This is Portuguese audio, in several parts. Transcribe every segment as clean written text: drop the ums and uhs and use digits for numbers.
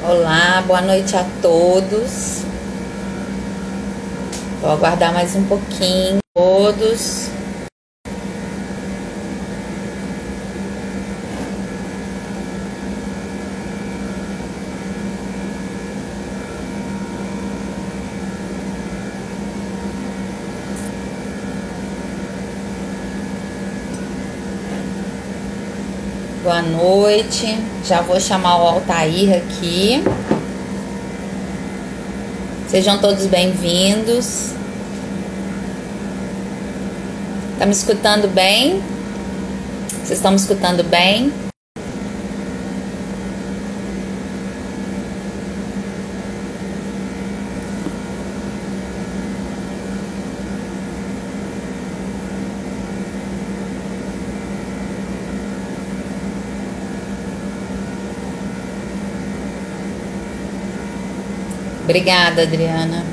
Olá, boa noite a todos. Vou aguardar mais um pouquinho. Todos. Boa noite. Já vou chamar o Altair aqui. Sejam todos bem-vindos. Tá me escutando bem? Vocês estão me escutando bem? Obrigada, Adriana.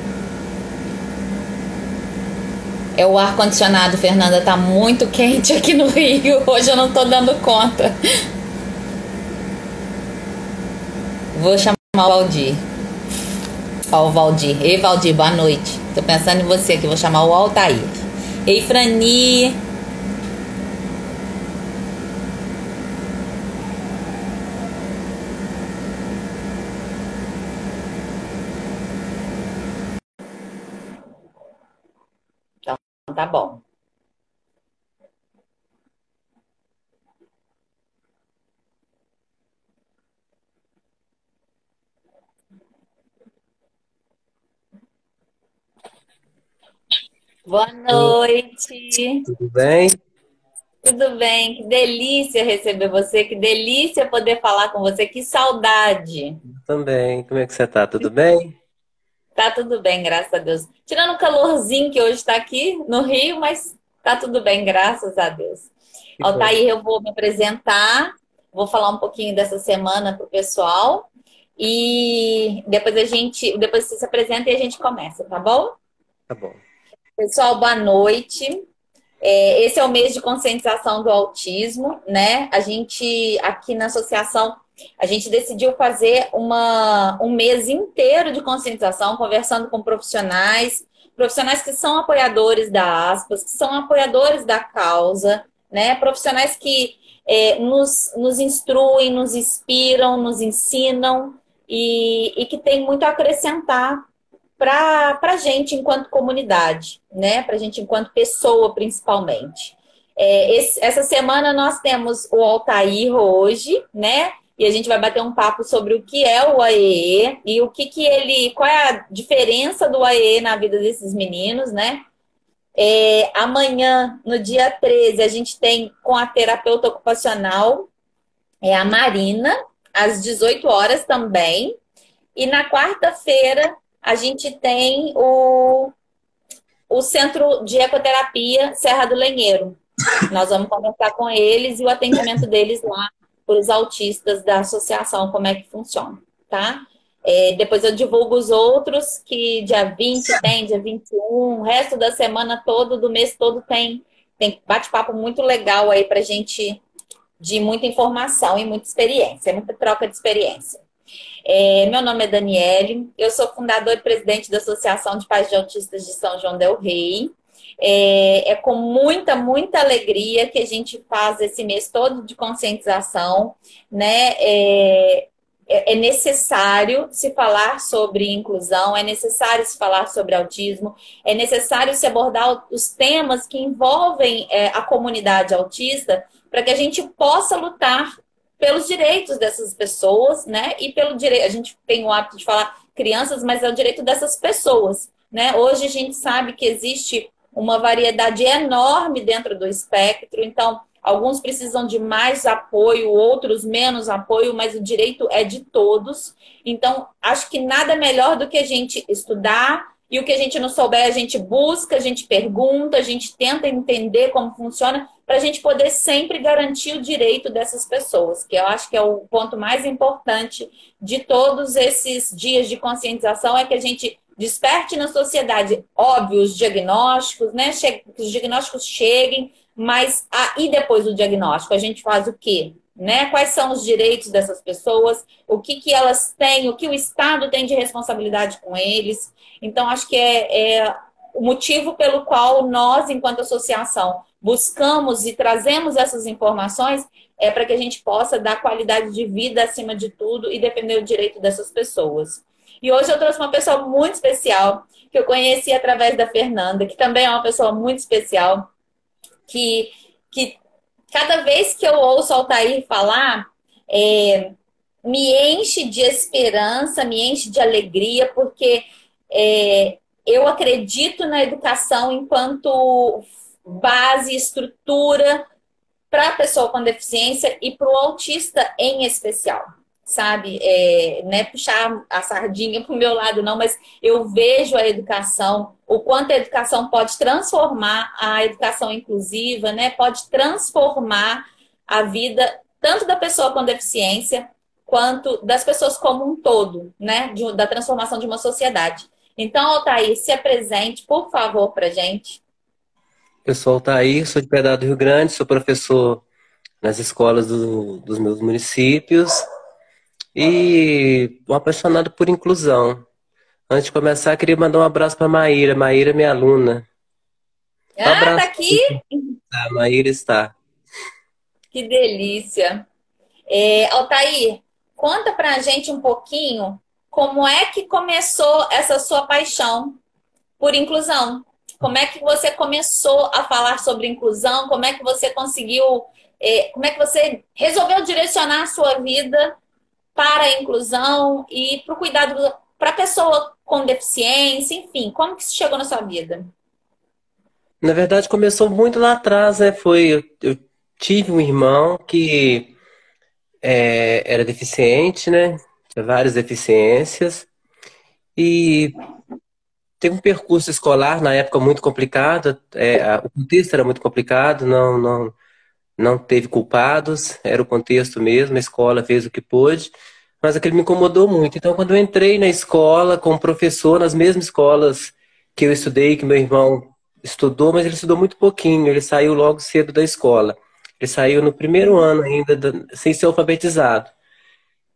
É o ar-condicionado, Fernanda, tá muito quente aqui no Rio. Hoje eu não tô dando conta. Vou chamar o Valdir. Ó, o Valdir. Ei, Valdir, boa noite. Tô pensando em você aqui, vou chamar o Altair. Ei, Frani. Então, tá bom. Boa noite. Tudo bem? Tudo bem? Que delícia receber você, que delícia poder falar com você, que saudade. Também. Como é que você tá? Tudo bem? Tá tudo bem, graças a Deus. Tirando o calorzinho que hoje está aqui no Rio, mas tá tudo bem, graças a Deus. Que bom. Altair, eu vou me apresentar, vou falar um pouquinho dessa semana pro pessoal e depois você se apresenta e a gente começa, tá bom? Tá bom. Pessoal, boa noite. Esse é o mês de conscientização do autismo, né? A gente, aqui na associação, a gente decidiu fazer um mês inteiro de conscientização, conversando com profissionais que são apoiadores da Aspas, que são apoiadores da causa, né? Profissionais que nos instruem, nos inspiram, nos ensinam e que têm muito a acrescentar para a gente enquanto comunidade, né? Para a gente enquanto pessoa, principalmente. Essa semana nós temos o Altair hoje, né? E a gente vai bater um papo sobre o que é o AEE e o que ele, qual é a diferença do AEE na vida desses meninos, né? Amanhã, no dia 13, a gente tem com a terapeuta ocupacional, a Marina, às 18 horas também. E na quarta-feira, a gente tem o Centro de Ecoterapia Serra do Lenheiro. Nós vamos conversar com eles e o atendimento deles lá para os autistas da associação, como é que funciona, tá? Depois eu divulgo os outros, que dia 20 tem, dia 21, o resto da semana todo, do mês todo tem bate-papo muito legal aí pra gente, de muita informação e muita experiência, muita troca de experiência. Meu nome é Daniele, eu sou fundadora e presidente da Associação de Pais de Autistas de São João del Rei. Com muita, muita alegria que a gente faz esse mês todo de conscientização, né? É necessário se falar sobre inclusão, é necessário se falar sobre autismo, é necessário se abordar os temas que envolvem a comunidade autista para que a gente possa lutar pelos direitos dessas pessoas, né? E pelo direito, a gente tem o hábito de falar crianças, mas é o direito dessas pessoas, né? Hoje a gente sabe que existe uma variedade enorme dentro do espectro, então alguns precisam de mais apoio, outros menos apoio, mas o direito é de todos. Então, acho que nada melhor do que a gente estudar e o que a gente não souber, a gente busca, a gente pergunta, a gente tenta entender como funciona, para a gente poder sempre garantir o direito dessas pessoas, que eu acho que é o ponto mais importante de todos esses dias de conscientização, é que a gente desperte na sociedade, óbvio, os diagnósticos, né? Que os diagnósticos cheguem, mas e depois do diagnóstico, a gente faz o quê? né? Quais são os direitos dessas pessoas, o que que elas têm, o que o Estado tem de responsabilidade com eles. Então, acho que é o motivo pelo qual nós, enquanto associação, buscamos e trazemos essas informações é para que a gente possa dar qualidade de vida acima de tudo e defender o direito dessas pessoas. E hoje eu trouxe uma pessoa muito especial, que eu conheci através da Fernanda, que também é uma pessoa muito especial, que cada vez que eu ouço o Altair falar, me enche de esperança, me enche de alegria, porque eu acredito na educação enquanto base, estrutura para a pessoa com deficiência e para o autista em especial, sabe? Não é puxar a sardinha para o meu lado, não, mas eu vejo a educação, o quanto a educação pode transformar a educação inclusiva, né? Pode transformar a vida tanto da pessoa com deficiência quanto das pessoas como um todo, né? Da transformação de uma sociedade. Então, Altair, se apresente, por favor, para a gente. Eu sou Altair, sou de Piedade do Rio Grande, sou professor nas escolas dos meus municípios e um apaixonado por inclusão. Antes de começar, queria mandar um abraço para a Maíra. Maíra é minha aluna. Um Ah, tá abraço. aqui? A Maíra está. Que delícia. Altair, conta pra gente um pouquinho como é que começou essa sua paixão por inclusão. Como é que você começou a falar sobre inclusão? Como é que você conseguiu, como é que você resolveu direcionar a sua vida para a inclusão e para o cuidado para a pessoa com deficiência, enfim, como que isso chegou na sua vida? Na verdade, começou muito lá atrás, né? Eu tive um irmão que era deficiente, né? Tinha várias deficiências e teve um percurso escolar na época muito complicado. O contexto era muito complicado, não teve culpados, era o contexto mesmo, a escola fez o que pôde, mas aquilo me incomodou muito. Então, quando eu entrei na escola como professor, nas mesmas escolas que eu estudei, que meu irmão estudou, mas ele estudou muito pouquinho, ele saiu logo cedo da escola. Ele saiu no primeiro ano ainda, sem ser alfabetizado.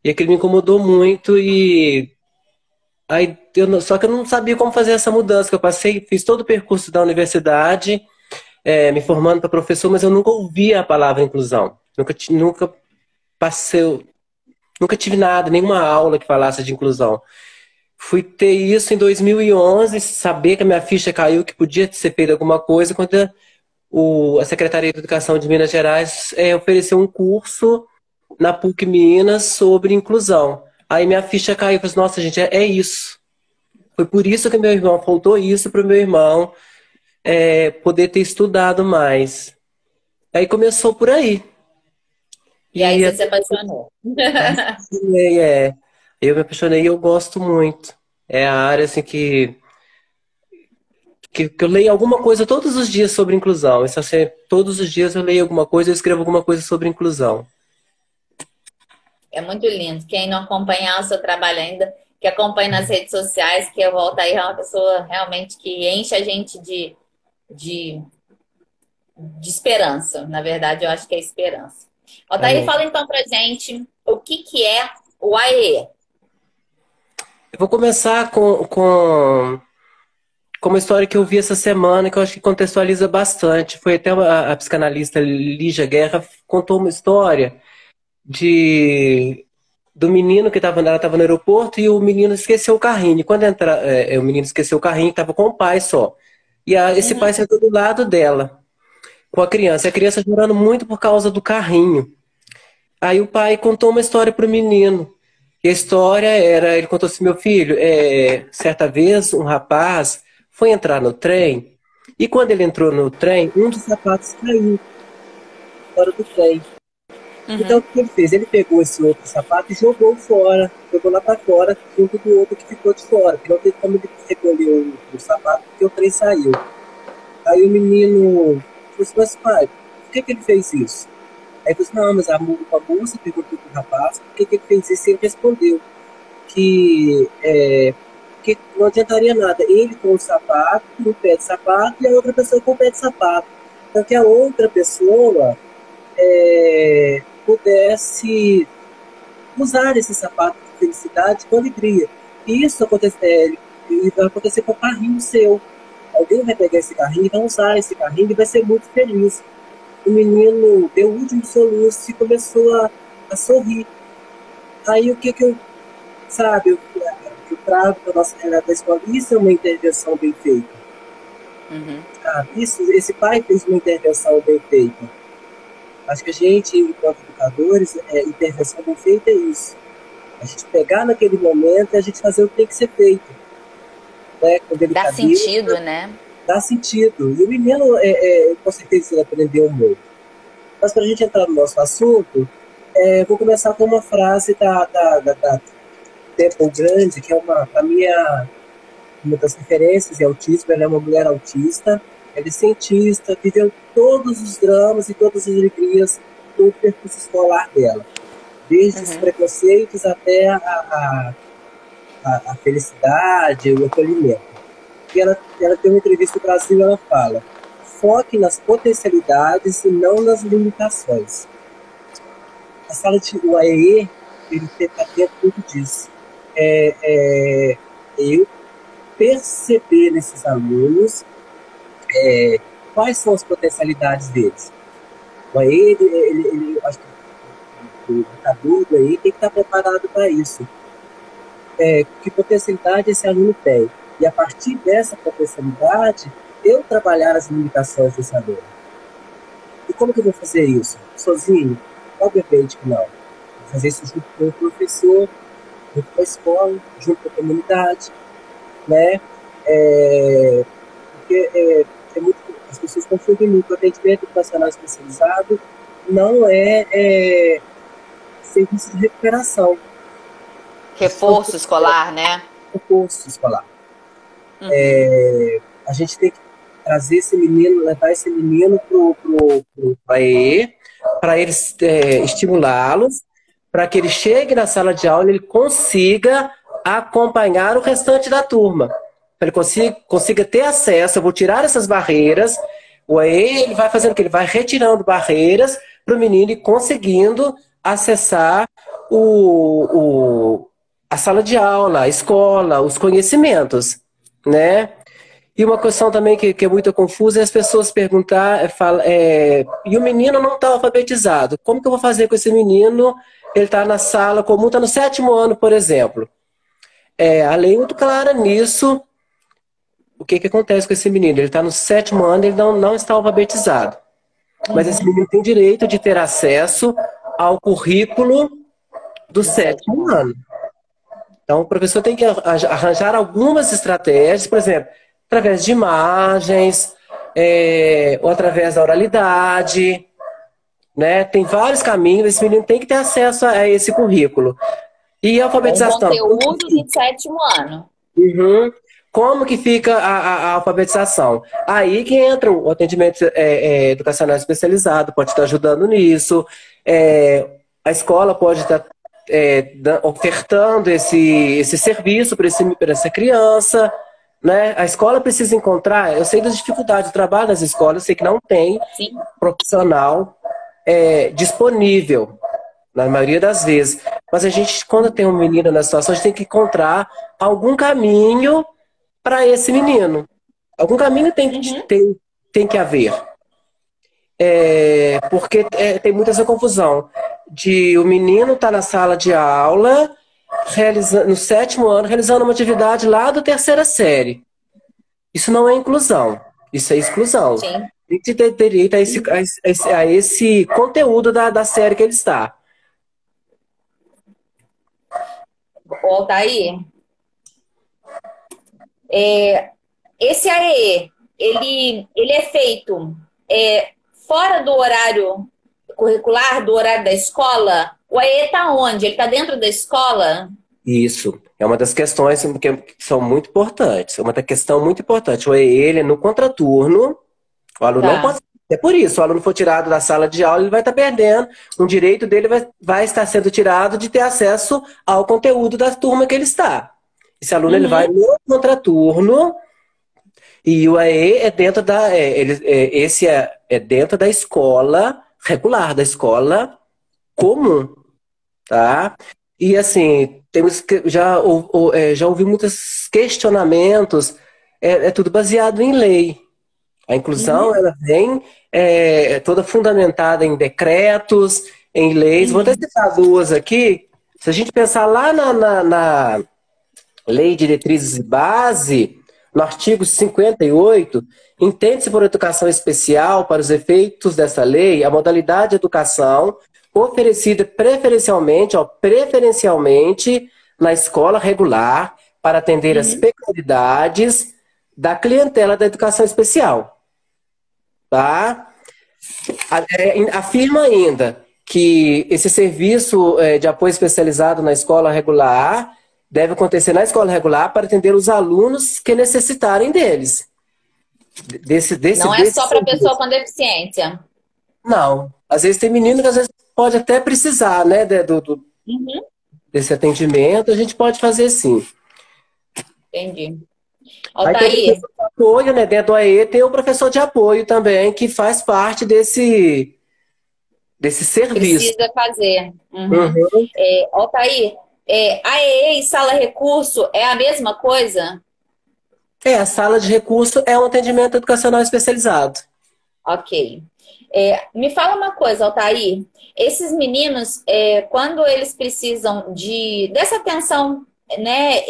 E aquilo me incomodou muito e aí só que eu não sabia como fazer essa mudança, que eu fiz todo o percurso da universidade, me formando para professor, mas eu nunca ouvi a palavra inclusão. Nunca passei, nunca tive nada, nenhuma aula que falasse de inclusão. Fui ter isso em 2011, saber que a minha ficha caiu, que podia ser feita alguma coisa, quando a Secretaria de Educação de Minas Gerais ofereceu um curso na PUC Minas sobre inclusão. Aí minha ficha caiu e falei, nossa, gente, é isso. Foi por isso que meu irmão, faltou isso para o meu irmão poder ter estudado mais. Aí começou por aí. E aí você se apaixonou. Eu me apaixonei e eu gosto muito. É a área assim que eu leio alguma coisa todos os dias sobre inclusão. Isso, assim, todos os dias eu leio alguma coisa, eu escrevo alguma coisa sobre inclusão. É muito lindo. Quem não acompanhar o seu trabalho ainda, que acompanhe nas redes sociais, que eu volto aí, é uma pessoa realmente que enche a gente de esperança. Na verdade, eu acho que é esperança. Altair, fala então pra gente o que é o AEE. Eu vou começar com uma história que eu vi essa semana, que eu acho que contextualiza bastante. Foi até a psicanalista Lígia Guerra contou uma história do menino que ela estava no aeroporto e o menino esqueceu o carrinho. E quando o menino esqueceu o carrinho, estava com o pai só. E esse pai sentou do lado dela, com a criança. E a criança chorando muito por causa do carrinho. Aí o pai contou uma história para o menino. E a história era, ele contou assim, meu filho, certa vez um rapaz foi entrar no trem e quando ele entrou no trem, um dos sapatos caiu fora do trem. Então o que ele fez? Ele pegou esse outro sapato e jogou fora, jogou lá para fora, junto do outro que ficou de fora, porque não teve como ele recolher o sapato, porque o trem saiu. Aí o menino falou assim, mas pai, por que ele fez isso? Aí ele falou assim, não, mas a moça perguntou pro rapaz por que ele fez isso, e ele respondeu que não adiantaria nada, ele com o sapato, com o pé de sapato, e a outra pessoa com o pé de sapato. Então que a outra pessoa pudesse usar esse sapato de felicidade com alegria. E isso vai acontecer com o carrinho seu. Alguém vai pegar esse carrinho e vai usar esse carrinho e vai ser muito feliz. O menino deu o último soluço e começou a sorrir. Aí o que eu, sabe, eu trago para a nossa realidade da escola, isso é uma intervenção bem feita. Esse pai fez uma intervenção bem feita. Acho que a gente, enquanto educadores, intervenção bem feita é isso. A gente pegar naquele momento e a gente fazer o que tem que ser feito. Né? Dá sentido, né? Dá sentido. E o menino, com certeza, ele aprendeu muito. Mas para a gente entrar no nosso assunto, vou começar com uma frase da Temple Grandin, que para mim uma das referências em autismo. Ela é uma mulher autista, ela é cientista, viveu todos os dramas e todas as alegrias do percurso escolar dela. Desde os preconceitos até a felicidade, o acolhimento. E ela tem uma entrevista no Brasil, ela fala: foque nas potencialidades e não nas limitações. A sala de UAE, ele está dentro muito disso. Eu perceber nesses alunos quais são as potencialidades deles. O AE, ele acho que o educador do AE tem que estar preparado para isso. Que potencialidade esse aluno tem. E a partir dessa potencialidade, eu trabalhar as limitações desse aluno. E como que eu vou fazer isso? Sozinho? Obviamente que não. Vou fazer isso junto com o professor, junto com a escola, junto com a comunidade, né? Porque as pessoas confundem muito. O atendimento educacional especializado não é serviço de recuperação. Reforço escolar, né? Reforço escolar. A gente tem que trazer esse menino, levar esse menino para ele, para eles estimulá-los, para que ele chegue na sala de aula e ele consiga acompanhar o restante da turma. Para ele consiga ter acesso. Eu vou tirar essas barreiras. O AE, ele vai fazendo o que? Ele vai retirando barreiras para o menino ir conseguindo acessar a sala de aula, a escola, os conhecimentos, né? E uma questão também que é muito confusa é as pessoas perguntar, e o menino não está alfabetizado. Como que eu vou fazer com esse menino? Ele está na sala comum, está no 7º ano, por exemplo. A lei é muito clara nisso. O que acontece com esse menino? Ele está no 7º ano, ele não está alfabetizado. Mas esse menino tem direito de ter acesso ao currículo do 7º ano. Então, o professor tem que arranjar algumas estratégias, por exemplo, através de imagens, ou através da oralidade, né? Tem vários caminhos, esse menino tem que ter acesso a esse currículo. E a alfabetização? Um conteúdo do 7º ano. Como que fica a alfabetização? Aí que entra o atendimento educacional especializado, pode estar ajudando nisso, a escola pode estar ofertando esse serviço para essa criança, né? A escola precisa encontrar, eu sei das dificuldades do trabalho nas escolas, eu sei que não tem profissional disponível, na maioria das vezes. Mas a gente, quando tem um menino na situação, a gente tem que encontrar algum caminho para esse menino. Algum caminho tem que haver. Porque tem muita essa confusão de o menino estar na sala de aula, no 7º ano, realizando uma atividade lá da 3ª série. Isso não é inclusão, isso é exclusão. Sim. Tem que ter direito a esse conteúdo da série que ele está. Altair, esse AE, ele é feito fora do horário curricular, do horário da escola? O AE está onde? Ele está dentro da escola? Isso. É uma das questões que são muito importantes. É uma questão muito importante. O AE, ele é no contraturno. O aluno não pode... É por isso, se o aluno for tirado da sala de aula, ele vai estar perdendo. Um direito dele vai estar sendo tirado de ter acesso ao conteúdo da turma que ele está. Esse aluno ele vai no contraturno e o AE é dentro esse é dentro da escola regular, da escola comum, tá? E assim, temos que, já ouvi muitos questionamentos, é tudo baseado em lei. A inclusão, Uhum, ela vem toda fundamentada em decretos, em leis. Vou até uhum, citar duas aqui. Se a gente pensar lá na Lei de Diretrizes e Base, no artigo 58, entende-se por educação especial, para os efeitos dessa lei, a modalidade de educação oferecida preferencialmente na escola regular para atender às uhum. peculiaridades da clientela da educação especial. Tá? Afirma ainda que esse serviço de apoio especializado na escola regular deve acontecer na escola regular para atender os alunos que necessitarem deles. Não é Desse só para serviço. pessoa com deficiência. Não. Às vezes tem menino que às vezes pode até precisar, né, Uhum, desse atendimento. A gente pode fazer sim. entendi. Aí tem o Altair, professor de apoio, né? Dentro do AE tem o professor de apoio também, que faz parte desse serviço. precisa fazer. Uhum. Uhum. Altair, a EE e sala recurso é a mesma coisa? A sala de recurso é um atendimento educacional especializado. Ok. Me fala uma coisa, Altair. Esses meninos, quando eles precisam dessa atenção, né,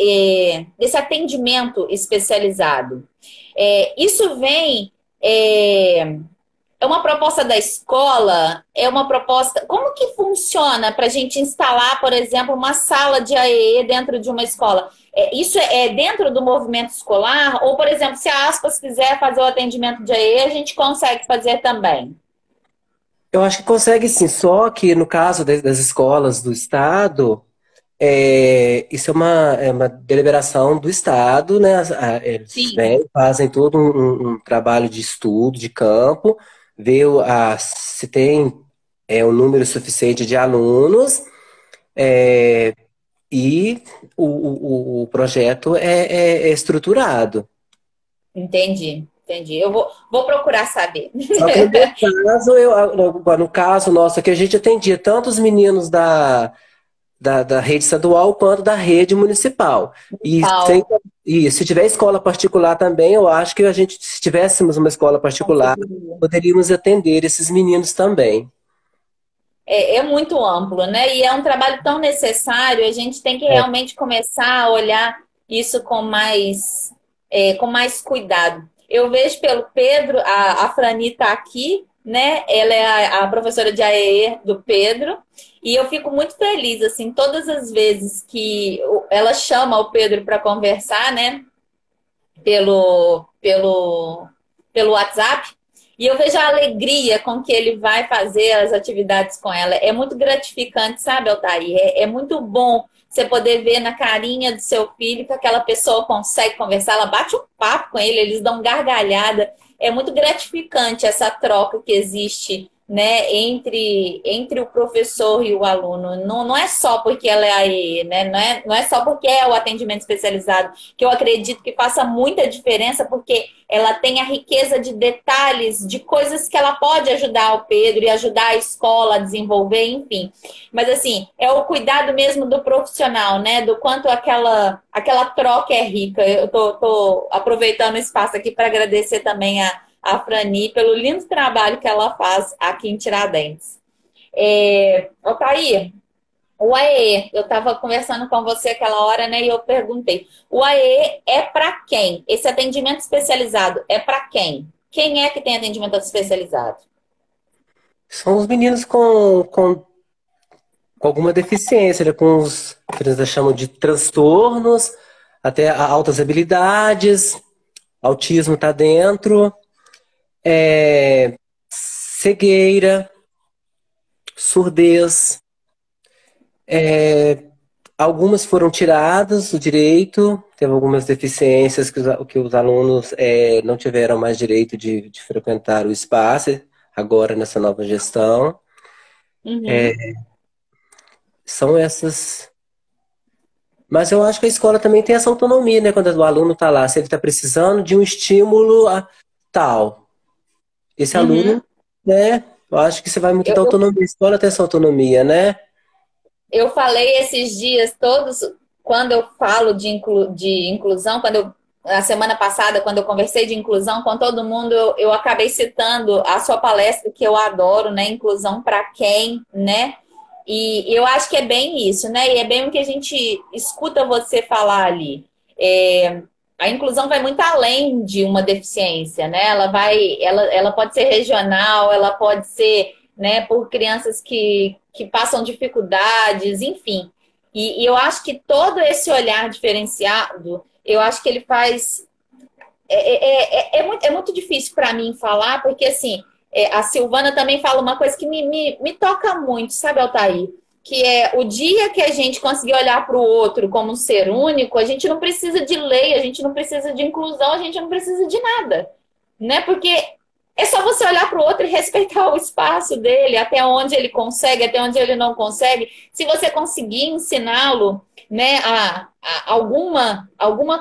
desse atendimento especializado, isso vem. É uma proposta da escola? É uma proposta. Como que funciona para a gente instalar, por exemplo, uma sala de AEE dentro de uma escola? Isso é dentro do movimento escolar? Ou, por exemplo, se a Aspas quiser fazer o atendimento de AEE, a gente consegue fazer também? Eu acho que consegue sim, só que no caso das escolas do Estado, isso é uma deliberação do Estado, né? Eles Sim, vêm, fazem todo um trabalho de estudo, de campo, vê se tem um número suficiente de alunos, e o projeto é estruturado. entendi, entendi. Eu vou procurar saber. Só que no meu caso, no caso nosso aqui, a gente atendia tanto os meninos da rede estadual quanto da rede municipal. Pau, E se tiver escola particular também, eu acho que a gente, se tivéssemos uma escola particular, conseguiria. poderíamos atender esses meninos também. É muito amplo, né? E é um trabalho tão necessário, a gente tem que É, realmente começar a olhar isso com mais cuidado. Eu vejo pelo Pedro, a Frani está aqui, né? Ela é a professora de AEE do Pedro, e eu fico muito feliz, assim, todas as vezes que ela chama o Pedro para conversar, né? Pelo WhatsApp. E eu vejo a alegria com que ele vai fazer as atividades com ela. É muito gratificante, sabe, Altair? É muito bom você poder ver na carinha do seu filho que aquela pessoa consegue conversar, ela bate um papo com ele, eles dão gargalhada. É muito gratificante essa troca que existe, né, entre o professor e o aluno. Não é só porque ela é a EE, né? Não é só porque é o atendimento especializado, que eu acredito que faça muita diferença, porque ela tem a riqueza de detalhes, de coisas que ela pode ajudar o Pedro e ajudar a escola a desenvolver, enfim. Mas, assim, é o cuidado mesmo do profissional, né? Do quanto aquela troca é rica. Eu tô aproveitando o espaço aqui para agradecer também a Frani pelo lindo trabalho que ela faz aqui em Tiradentes. Altair, o AE, eu estava conversando com você aquela hora, né? E eu perguntei: o AE é para quem? Esse atendimento especializado é para quem? Quem é que tem atendimento especializado? são os meninos com alguma deficiência, né? Com os que eles chamam de transtornos, até altas habilidades, autismo está dentro, cegueira, surdez. Algumas foram tiradas do direito, teve algumas deficiências que os alunos não tiveram mais direito de frequentar o espaço, agora nessa nova gestão. Uhum, São essas. Mas eu acho que a escola também tem essa autonomia, né? Quando o aluno está lá, se ele está precisando de um estímulo tal. Esse uhum. aluno, né? Eu acho que você vai muito Eu, da eu, autonomia. A escola tem essa autonomia, né? eu falei esses dias todos, quando eu falo de inclusão, a semana passada, quando eu conversei de inclusão com todo mundo, eu acabei citando a sua palestra, que eu adoro, né? Inclusão para quem, né? E eu acho que é bem isso, né? E é bem o que a gente escuta você falar ali. É, a inclusão vai muito além de uma deficiência, né? Ela pode ser regional, ela pode ser, né, por crianças que passam dificuldades, enfim. E eu acho que todo esse olhar diferenciado, eu acho que ele faz. É muito difícil para mim falar, porque assim, a Silvana também fala uma coisa que me toca muito, sabe, Altair? Que é o dia que a gente conseguir olhar para o outro como um ser único, a gente não precisa de lei, a gente não precisa de inclusão, a gente não precisa de nada, né? Porque é só você olhar para o outro e respeitar o espaço dele, até onde ele consegue, até onde ele não consegue. Se você conseguir ensiná-lo, né, alguma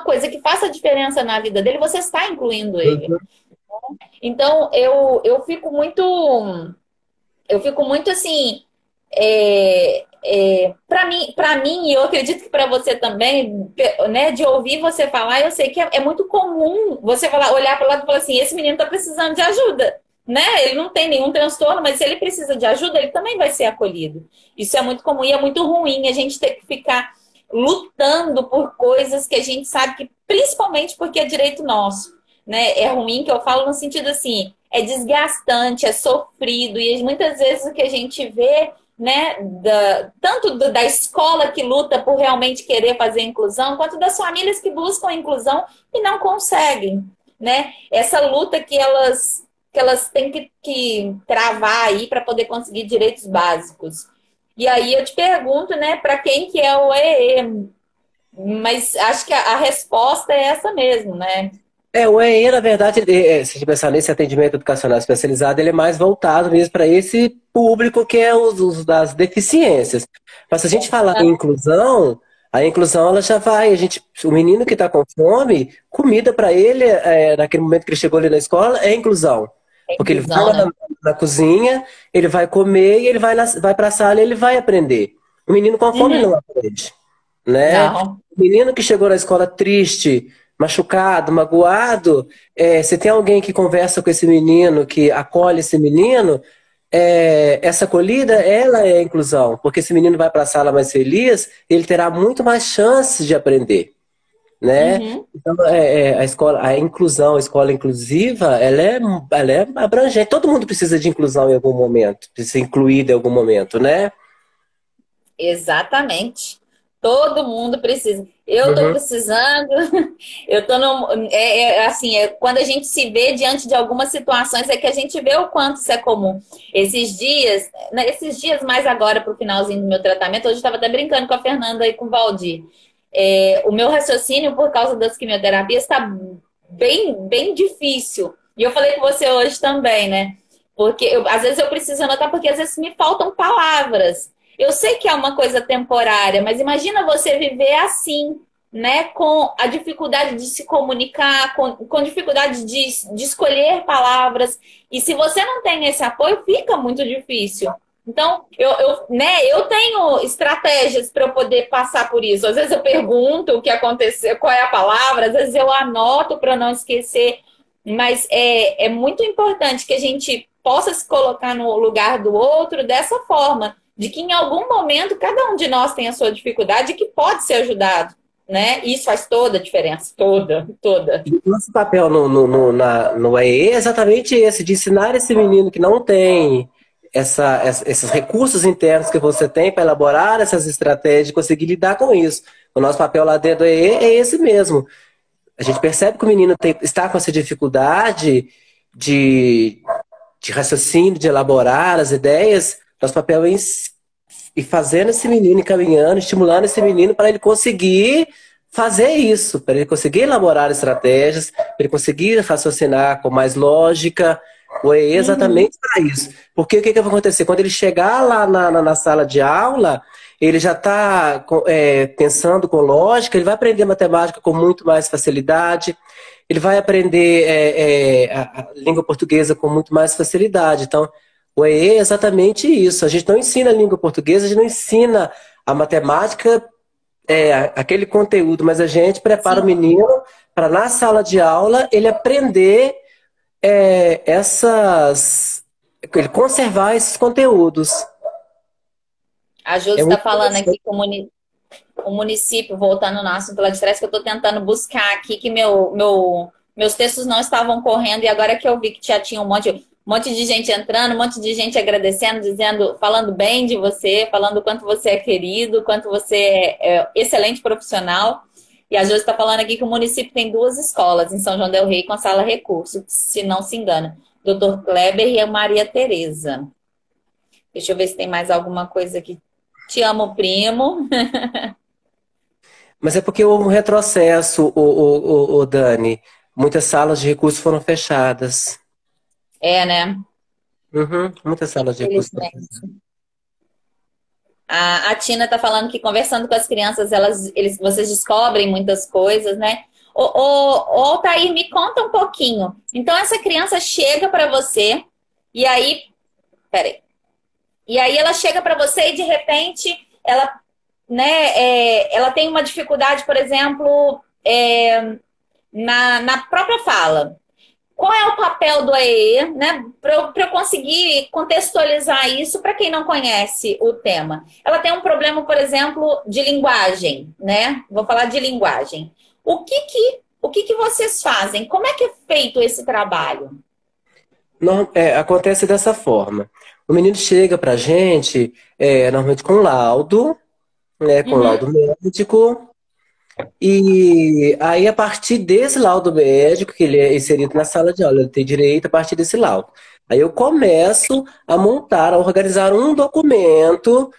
coisa que faça diferença na vida dele, você está incluindo ele. Uhum. Então, eu fico muito assim, para mim, e eu acredito que para você também, né, de ouvir você falar, eu sei que é muito comum você falar, olhar para o lado e falar assim, esse menino está precisando de ajuda, né? Ele não tem nenhum transtorno, mas se ele precisa de ajuda, ele também vai ser acolhido. Isso é muito comum e é muito ruim a gente ter que ficar lutando por coisas que a gente sabe que, principalmente porque é direito nosso, né? É ruim que eu falo no sentido assim, é desgastante, é sofrido, e muitas vezes o que a gente vê, né, da escola que luta por realmente querer fazer inclusão, quanto das famílias que buscam inclusão e não conseguem, né? Essa luta que elas têm que travar aí para poder conseguir direitos básicos. E aí eu te pergunto, né, para quem que é o EE? Mas acho que a resposta é essa mesmo, né? O EE, na verdade, se a gente pensar nesse atendimento educacional especializado, ele é mais voltado mesmo para esse público que é os das deficiências. Mas se a gente falar em inclusão, a inclusão ela já vai. O menino que está com fome, comida para ele, naquele momento que ele chegou ali na escola, é inclusão. É Porque ele vai inclusão, lá né? na cozinha, ele vai comer e ele vai para a sala e ele vai aprender. O menino com fome Uhum. não aprende, né? Não. O menino que chegou na escola triste, machucado, magoado, se tem alguém que conversa com esse menino, que acolhe esse menino, essa acolhida, ela é a inclusão, porque esse menino vai para a sala mais feliz, ele terá muito mais chances de aprender, né? Uhum. Então, a escola, a inclusão, a escola inclusiva, ela é abrangente. Todo mundo precisa de inclusão em algum momento, de ser incluído em algum momento, né? Exatamente. Todo mundo precisa. Eu estou Uhum. precisando. Eu estou no. Assim, quando a gente se vê diante de algumas situações, é que a gente vê o quanto isso é comum. Esses dias, né, esses dias mais agora para o finalzinho do meu tratamento, hoje eu estava até brincando com a Fernanda e com o Valdir. O meu raciocínio, por causa das quimioterapias, está bem difícil. E eu falei com você hoje também, né? Porque às vezes eu preciso anotar, porque às vezes me faltam palavras. Eu sei que é uma coisa temporária, mas imagina você viver assim, né? Com a dificuldade de se comunicar, com dificuldade de escolher palavras. E se você não tem esse apoio, fica muito difícil. Então, eu tenho estratégias para eu poder passar por isso. Às vezes eu pergunto o que aconteceu, qual é a palavra, às vezes eu anoto para não esquecer. Mas é muito importante que a gente possa se colocar no lugar do outro dessa forma, de que em algum momento cada um de nós tem a sua dificuldade e que pode ser ajudado, né? E isso faz toda a diferença, toda, toda. E o nosso papel no EE é exatamente esse, de ensinar esse menino que não tem esses recursos internos que você tem para elaborar essas estratégias, de conseguir lidar com isso. O nosso papel lá dentro do EE é esse mesmo. A gente percebe que o menino está com essa dificuldade de raciocínio, de elaborar as ideias. Nosso papel é ir fazendo esse menino, caminhando, estimulando esse menino para ele conseguir fazer isso, para ele conseguir elaborar estratégias, para ele conseguir raciocinar com mais lógica. É Uhum. exatamente para isso. Porque o que vai acontecer? Quando ele chegar lá na sala de aula, ele já está pensando com lógica, ele vai aprender matemática com muito mais facilidade, ele vai aprender a língua portuguesa com muito mais facilidade. Então, O EE é exatamente isso. A gente não ensina a língua portuguesa, a gente não ensina a matemática, aquele conteúdo, mas a gente prepara o Sim. menino para na sala de aula ele aprender ele conservar esses conteúdos. A Josi É está muito falando aqui interessante. que o município, voltando no assunto lá de trás, que eu estou tentando buscar aqui, que meus textos não estavam correndo, e agora que eu vi que já tinha um monte de gente entrando, um monte de gente agradecendo, dizendo, falando bem de você, falando o quanto você é querido, quanto você é excelente profissional. E a Josi está falando aqui que o município tem 2 escolas em São João del Rei com sala recurso, se não se engana. Doutor Kleber e a Maria Tereza. Deixa eu ver se tem mais alguma coisa aqui. Te amo, primo. Mas é porque houve um retrocesso, o Dani. Muitas salas de recursos foram fechadas. É, né? Uhum, muitas salas de recursos foram Felizmente. fechadas. A Tina tá falando que conversando com as crianças, vocês descobrem muitas coisas, né? Altair, me conta um pouquinho. Então, essa criança chega para você, e aí. Peraí. E aí ela chega para você e de repente ela, né, ela tem uma dificuldade, por exemplo, na própria fala. Qual é o papel do AEE, né? Para eu conseguir contextualizar isso para quem não conhece o tema. Ela tem um problema, por exemplo, de linguagem, né? Vou falar de linguagem. O que que vocês fazem? Como é que é feito esse trabalho? Acontece dessa forma. O menino chega pra gente, normalmente com laudo, né, com Uhum, laudo médico, e aí a partir desse laudo médico, que ele é inserido na sala de aula, ele tem direito a partir desse laudo. Aí eu começo a montar, a organizar um documento,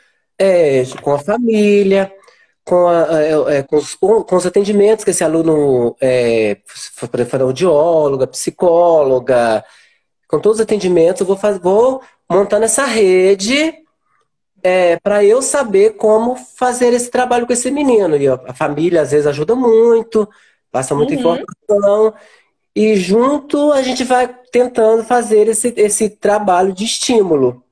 com a família, com os atendimentos que esse aluno, for para fonoaudióloga, psicóloga, com todos os atendimentos, vou montando essa rede para eu saber como fazer esse trabalho com esse menino. E a família às vezes ajuda muito, passa muita uhum, informação, e junto a gente vai tentando fazer esse trabalho de estímulo.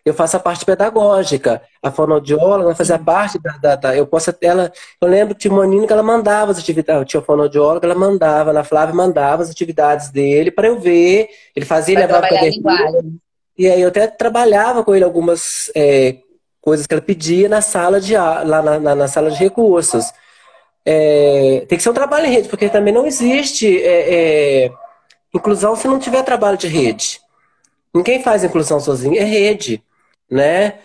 Eu faço a parte pedagógica, a fonoaudióloga vai fazer a sim. parte eu posso ela, eu lembro que tinha uma menina que ela mandava as atividades, tinha a fonoaudióloga, ela mandava, a Ana Flávia mandava as atividades dele para eu ver, ele fazia, Para levava o trabalhar a caderninho, linguagem. e aí eu até trabalhava com ele algumas coisas que ela pedia na sala lá na sala de recursos. Tem que ser um trabalho em rede, porque também não existe inclusão se não tiver trabalho de rede. Ninguém faz inclusão sozinho, é rede, né?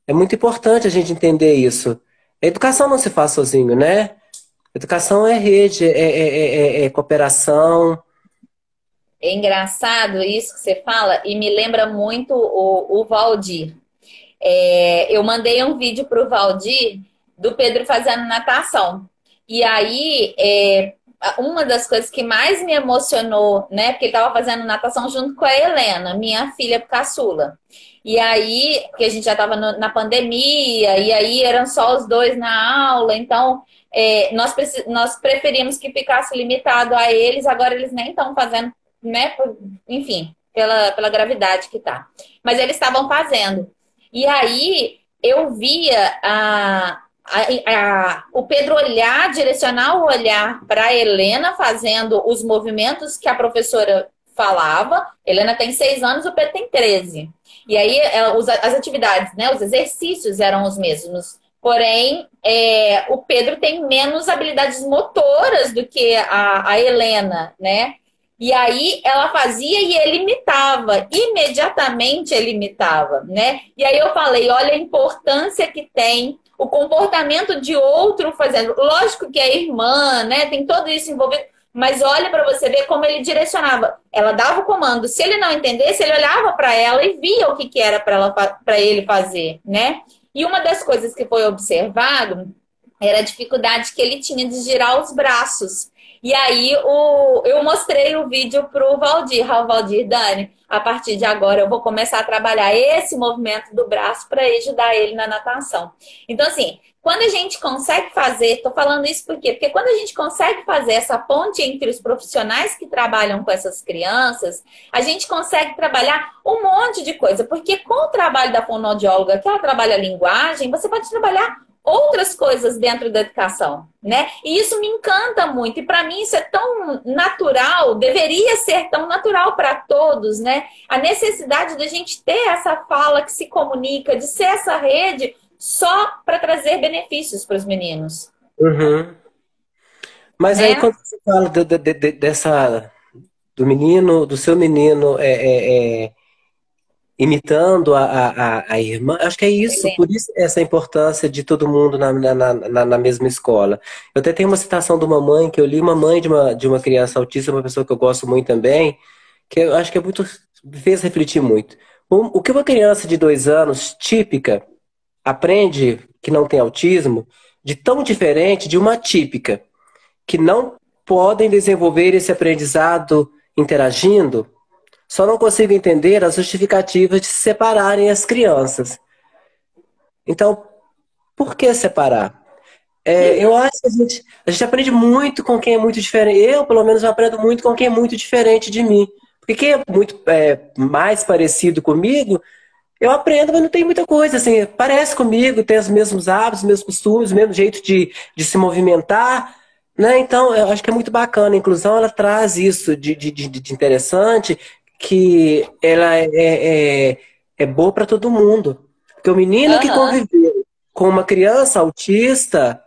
É muito importante a gente entender isso. A educação não se faz sozinho, né? Educação é rede, é cooperação. É engraçado isso que você fala e me lembra muito o Valdir. Eu mandei um vídeo para o Valdir do Pedro fazendo natação. E aí, uma das coisas que mais me emocionou, né? Porque ele estava fazendo natação junto com a Helena, minha filha caçula. E aí, porque a gente já estava na pandemia, e aí eram só os dois na aula, então nós preferimos que ficasse limitado a eles, agora eles nem estão fazendo, né? Enfim, pela gravidade que tá. Mas eles estavam fazendo. E aí eu via o Pedro olhar, direcionar o olhar para a Helena fazendo os movimentos que a professora falava. Helena tem 6 anos, o Pedro tem 13. E aí as atividades, né, os exercícios eram os mesmos. Porém, o Pedro tem menos habilidades motoras do que a Helena, né? E aí ela fazia e ele imitava, imediatamente ele imitava, né? E aí eu falei, olha a importância que tem o comportamento de outro fazendo. Lógico que é irmã, né? Tem tudo isso envolvido, mas olha para você ver como ele direcionava. Ela dava o comando, se ele não entendesse, ele olhava para ela e via o que era para ele fazer, né? E uma das coisas que foi observado era a dificuldade que ele tinha de girar os braços. E aí eu mostrei o vídeo pro Valdir, o Valdir, Dani, a partir de agora eu vou começar a trabalhar esse movimento do braço para ajudar ele na natação. Então, assim, quando a gente consegue fazer, tô falando isso por quê? Porque quando a gente consegue fazer essa ponte entre os profissionais que trabalham com essas crianças, a gente consegue trabalhar um monte de coisa. Porque com o trabalho da fonoaudióloga, que ela trabalha a linguagem, você pode trabalhar outras coisas dentro da educação, né? E isso me encanta muito. E para mim isso é tão natural, deveria ser tão natural para todos, né? A necessidade da gente ter essa fala que se comunica, de ser essa rede só para trazer benefícios para os meninos. Uhum. Mas aí Né? quando você fala do menino, do seu menino imitando a irmã, acho que é isso, por isso essa importância de todo mundo na mesma escola. Eu até tenho uma citação de uma mãe que eu li, uma mãe de uma criança autista, uma pessoa que eu gosto muito também, que eu acho que é muito, me fez refletir muito. O que uma criança de 2 anos, típica, aprende que não tem autismo, de tão diferente de uma típica, que não podem desenvolver esse aprendizado interagindo, só não consigo entender as justificativas de se separarem as crianças. Então, por que separar? Eu acho que a gente aprende muito com quem é muito diferente. Eu, pelo menos, aprendo muito com quem é muito diferente de mim. Porque quem é muito mais parecido comigo, eu aprendo, mas não tem muita coisa. Assim, parece comigo, tem os mesmos hábitos, os mesmos costumes, o mesmo jeito de se movimentar. Né? Então, eu acho que é muito bacana. A inclusão, ela traz isso de interessante, que ela é boa para todo mundo. Porque o menino que Aham. conviveu com uma criança autista,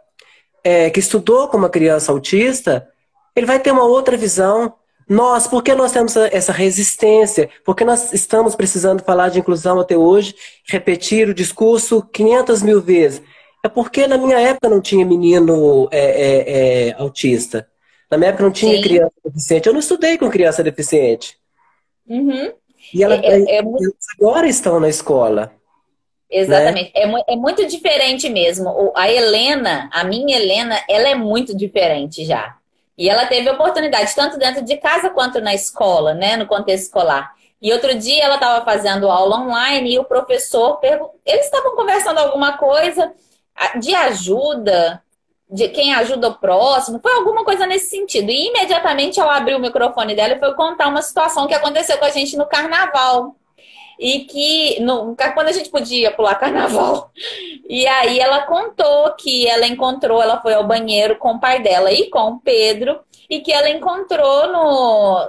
que estudou com uma criança autista, ele vai ter uma outra visão. Nós, por que nós temos essa resistência? Por que nós estamos precisando falar de inclusão até hoje, repetir o discurso 500 mil vezes? É porque na minha época não tinha menino autista. Na minha época não tinha Sim. criança deficiente. Eu não estudei com criança deficiente. Uhum. E É, elas agora estão na escola, né? exatamente. É muito diferente mesmo. A Helena, a minha Helena, ela é muito diferente já. E ela teve oportunidade, tanto dentro de casa quanto na escola, né? No contexto escolar. E outro dia ela estava fazendo aula online e o professor eles estavam conversando alguma coisa de ajuda, de quem ajuda o próximo, foi alguma coisa nesse sentido. E imediatamente eu abri o microfone dela e foi contar uma situação que aconteceu com a gente no carnaval. E que quando a gente podia pular carnaval. E aí ela contou que ela encontrou, ela foi ao banheiro com o pai dela e com o Pedro, e que ela encontrou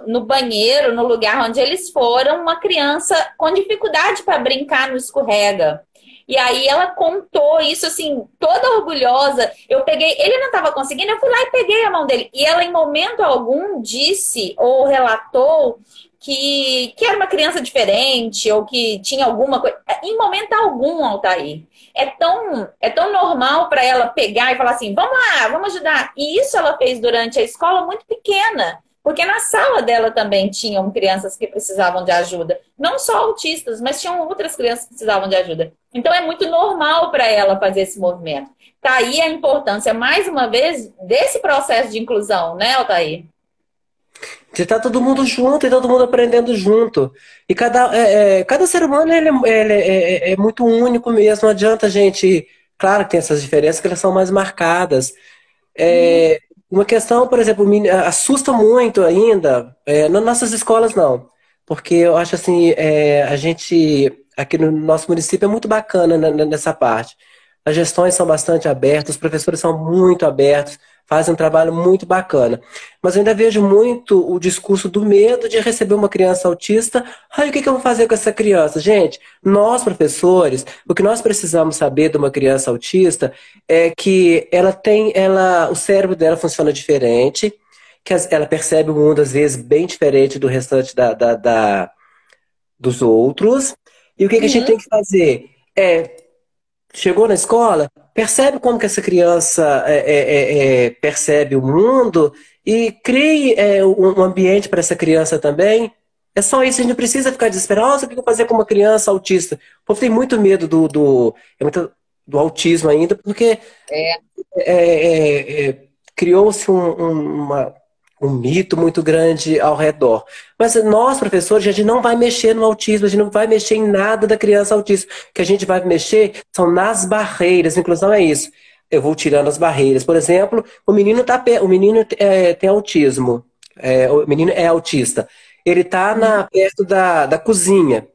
no banheiro, no lugar onde eles foram, uma criança com dificuldade para brincar no escorrega. E aí ela contou isso assim, toda orgulhosa. Eu peguei, ele não estava conseguindo, eu fui lá e peguei a mão dele. E ela, em momento algum, disse ou relatou que era uma criança diferente ou que tinha alguma coisa. Em momento algum, Altair. É tão normal para ela pegar e falar assim: vamos lá, vamos ajudar. E isso ela fez durante a escola muito pequena. Porque na sala dela também tinham crianças que precisavam de ajuda. Não só autistas, mas tinham outras crianças que precisavam de ajuda. Então é muito normal para ela fazer esse movimento. Tá aí a importância, mais uma vez, desse processo de inclusão, né, Altair? De estar todo mundo junto e todo mundo aprendendo junto. E cada ser humano ele é muito único mesmo. Não adianta a gente. Claro que tem essas diferenças que elas são mais marcadas. Uhum. Uma questão, por exemplo, assusta muito ainda, nas nossas escolas não. Porque eu acho assim, a gente, aqui no nosso município, é muito bacana nessa parte. As gestões são bastante abertas, os professores são muito abertos, fazem um trabalho muito bacana. Mas eu ainda vejo muito o discurso do medo de receber uma criança autista. Ai, o que eu vou fazer com essa criança? Gente, nós, professores, o que nós precisamos saber de uma criança autista é que o cérebro dela funciona diferente, que ela percebe o mundo, às vezes, bem diferente do restante dos outros. E o que a gente Uhum. tem que fazer? Chegou na escola, percebe como que essa criança percebe o mundo e crie um ambiente para essa criança também. É só isso, a gente não precisa ficar desesperado. Nossa, o que eu vou fazer com uma criança autista? O povo tem muito medo do autismo ainda, porque É. criou-se um mito muito grande ao redor. Mas nós, professores, a gente não vai mexer no autismo, a gente não vai mexer em nada da criança autista. O que a gente vai mexer são nas barreiras. Inclusão é isso. Eu vou tirando as barreiras. Por exemplo, o menino tem autismo. O menino é autista. Ele está perto da cozinha.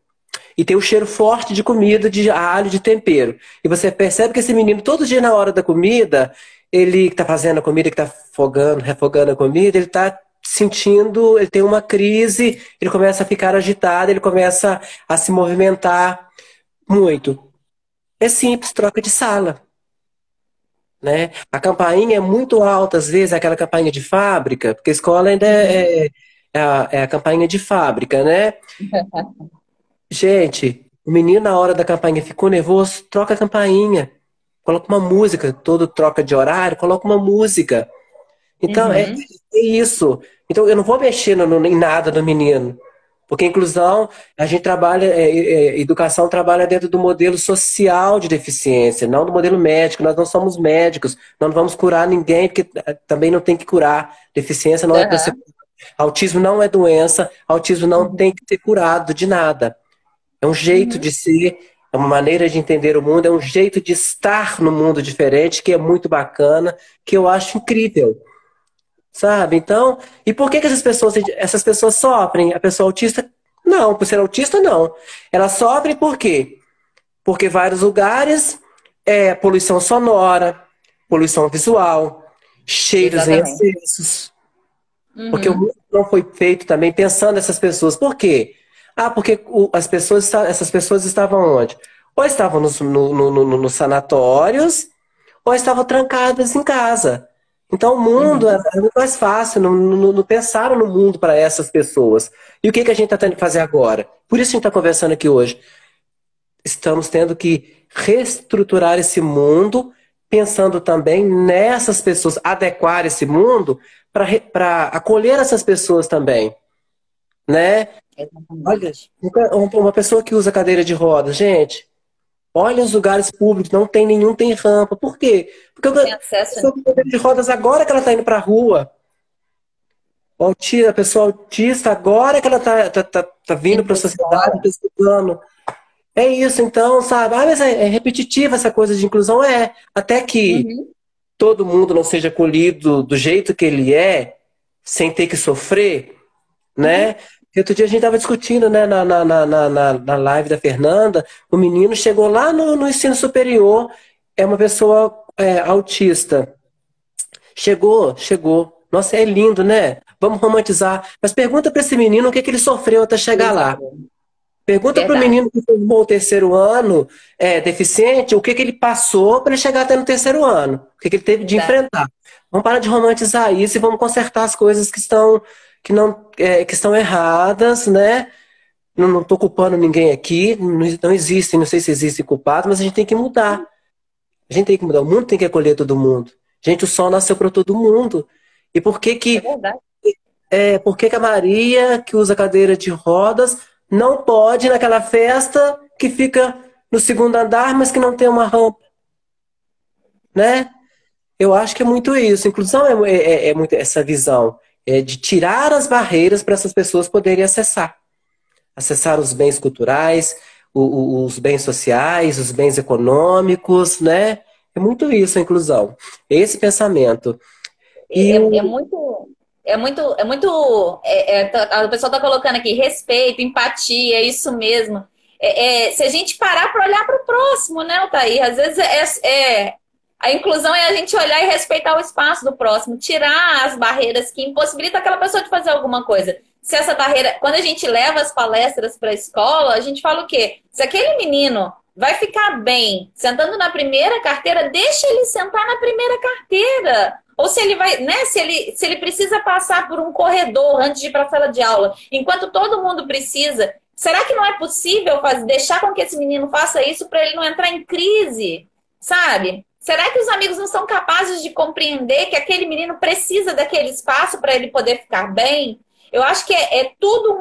E tem um cheiro forte de comida, de alho, de tempero. E você percebe que esse menino, todo dia na hora da comida, ele que está fazendo a comida, que está refogando a comida, ele está sentindo, ele tem uma crise, ele começa a ficar agitado, ele começa a se movimentar muito. É simples, troca de sala, né? A campainha é muito alta, às vezes, é aquela campainha de fábrica, porque a escola ainda é a campainha de fábrica, né? Gente, o menino na hora da campainha ficou nervoso, troca a campainha. Coloca uma música, todo troca de horário, coloca uma música. Então, Uhum. é isso. Então, eu não vou mexer em nada do menino. Porque inclusão, a gente trabalha, educação trabalha dentro do modelo social de deficiência, não do modelo médico. Nós não somos médicos, nós não vamos curar ninguém, porque também não tem que curar. Deficiência não é para ser. Aham. Autismo não é doença, autismo não Uhum. tem que ser curado de nada. É um jeito Uhum. de ser, é uma maneira de entender o mundo, é um jeito de estar no mundo diferente, que é muito bacana, que eu acho incrível, sabe? Então, e por que que essas pessoas sofrem? A pessoa autista, não, por ser autista, não. Ela sofre por quê? Porque vários lugares poluição sonora, poluição visual, cheiros em Exatamente. excessos. Porque o Uhum. mundo não foi feito também pensando nessas pessoas. Por quê? Ah, porque essas pessoas estavam onde? Ou estavam nos sanatórios, ou estavam trancadas em casa. Então o mundo Uhum. era muito mais fácil, não pensaram no mundo para essas pessoas. E o que que a gente está tendo que fazer agora? Por isso a gente está conversando aqui hoje. Estamos tendo que reestruturar esse mundo, pensando também nessas pessoas, adequar esse mundo para acolher essas pessoas também, né? Olha, Exatamente. uma pessoa que usa cadeira de rodas, gente, olha os lugares públicos, não tem nenhum, tem rampa. Por quê? Porque Não tem a acesso a pessoa com cadeira nenhum. de rodas agora que ela está indo para a rua, a pessoa autista agora que ela tá vindo Indo para para a a sociedade, escola. tá estudando. É isso, então, sabe? Ah, mas é repetitiva essa coisa de inclusão? É. Até que Uhum. todo mundo não seja acolhido do jeito que ele é, sem ter que sofrer, Uhum. né? E outro dia a gente estava discutindo, né, na live da Fernanda, o menino chegou lá no ensino superior, é uma pessoa autista. Chegou. Nossa, é lindo, né? Vamos romantizar. Mas pergunta para esse menino o que que ele sofreu até chegar lá. Exatamente. Pergunta para o Verdade. menino que formou o terceiro ano, deficiente, o que que ele passou para ele chegar até no terceiro ano, o que que ele teve de Verdade. enfrentar. Vamos parar de romantizar isso e vamos consertar as coisas que estão erradas, né? Não estou culpando ninguém aqui, não existem, não sei se existem culpados, mas a gente tem que mudar. A gente tem que mudar. O mundo tem que acolher todo mundo. Gente, o sol nasceu para todo mundo. E É verdade. por que que a Maria, que usa cadeira de rodas, não pode ir naquela festa que fica no segundo andar, mas que não tem uma rampa, né? Eu acho que é muito isso. Inclusão é muito essa visão de tirar as barreiras para essas pessoas poderem acessar os bens culturais, os bens sociais, os bens econômicos, né? É muito isso a inclusão. Esse pensamento. E É muito. A pessoa está colocando aqui respeito, empatia, é isso mesmo. Se a gente parar para olhar para o próximo, né, Altair? Às vezes a inclusão é a gente olhar e respeitar o espaço do próximo, tirar as barreiras que impossibilitam aquela pessoa de fazer alguma coisa. Se essa barreira, quando a gente leva as palestras para a escola, a gente fala o quê? Se aquele menino vai ficar bem sentando na primeira carteira, deixa ele sentar na primeira carteira. Ou se ele vai, né? Se ele precisa passar por um corredor antes de ir para a sala de aula, enquanto todo mundo precisa, será que não é possível deixar com que esse menino faça isso para ele não entrar em crise? Sabe? Será que os amigos não são capazes de compreender que aquele menino precisa daquele espaço para ele poder ficar bem? Eu acho que é tudo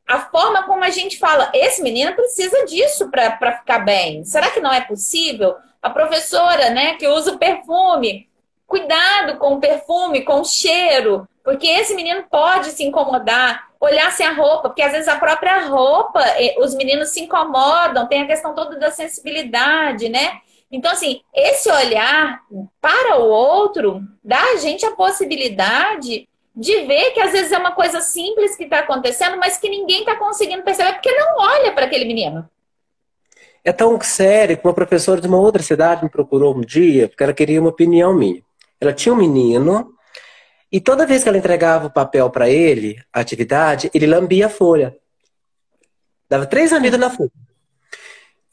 a forma como a gente fala, esse menino precisa disso para ficar bem. Será que não é possível? A professora, né, que usa o perfume, cuidado com o perfume, com o cheiro. Porque esse menino pode se incomodar, olhar sem a roupa, porque às vezes a própria roupa, os meninos se incomodam, tem a questão toda da sensibilidade, né? Então, assim, esse olhar para o outro dá a gente a possibilidade de ver que às vezes é uma coisa simples que está acontecendo, mas que ninguém está conseguindo perceber porque não olha para aquele menino. É tão sério que uma professora de uma outra cidade me procurou um dia, porque ela queria uma opinião minha. Ela tinha um menino, e toda vez que ela entregava o papel para ele, a atividade, ele lambia a folha. Dava 3 lambidas na folha,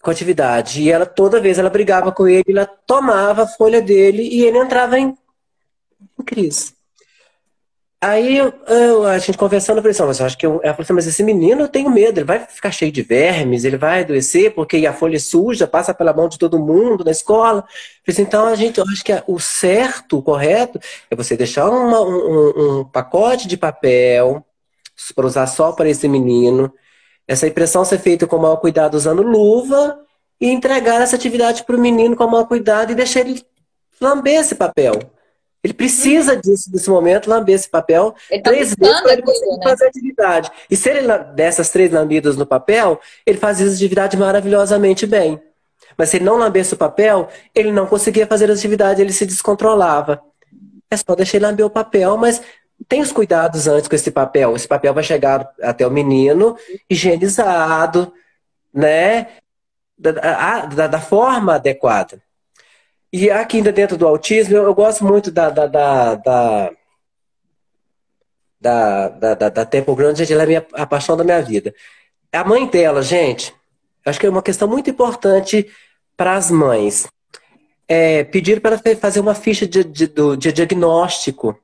com a atividade. E ela, toda vez, ela brigava com ele, ela tomava a folha dele e ele entrava em crise. Aí a gente conversando, eu falei assim, mas eu acho que ela falou assim, mas esse menino eu tenho medo, ele vai ficar cheio de vermes, ele vai adoecer porque a folha é suja, passa pela mão de todo mundo na escola. Eu falei assim, então eu acho que o certo, o correto, é você deixar um pacote de papel para usar só para esse menino, essa impressão ser feita com o maior cuidado usando luva e entregar essa atividade para o menino com o maior cuidado e deixar ele lamber esse papel. Ele precisa disso, nesse momento, lamber esse papel Ele tá 3 vezes buscando para ele aquilo, conseguir né? fazer a atividade. E se ele dessas 3 lambidas no papel, ele fazia essa atividade maravilhosamente bem. Mas se ele não lambesse o papel, ele não conseguia fazer a atividade, ele se descontrolava. É só deixar ele lamber o papel, mas tem os cuidados antes com esse papel. Esse papel vai chegar até o menino higienizado, né? Da forma adequada. E aqui ainda dentro do autismo, eu gosto muito da Temple Grandin, gente, ela é a paixão da minha vida. A mãe dela, gente, acho que é uma questão muito importante para as mães. Pedir para ela fazer uma ficha de diagnóstico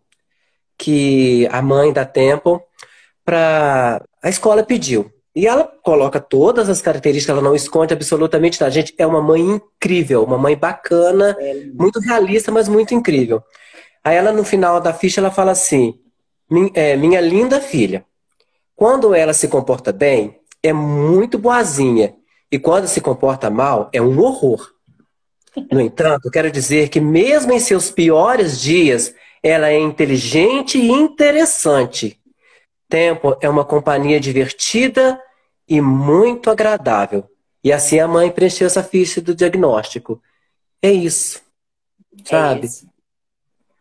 que a mãe da Temple, para a escola pediu. E ela coloca todas as características, ela não esconde absolutamente nada. Gente, é uma mãe incrível, uma mãe bacana, muito realista, mas muito incrível. Aí ela, no final da ficha, ela fala assim, minha linda filha, quando ela se comporta bem, é muito boazinha. E quando se comporta mal, é um horror. No entanto, eu quero dizer que mesmo em seus piores dias, ela é inteligente e interessante. Tempo é uma companhia divertida e muito agradável. E assim a mãe preencheu essa ficha do diagnóstico. É isso, É sabe? isso.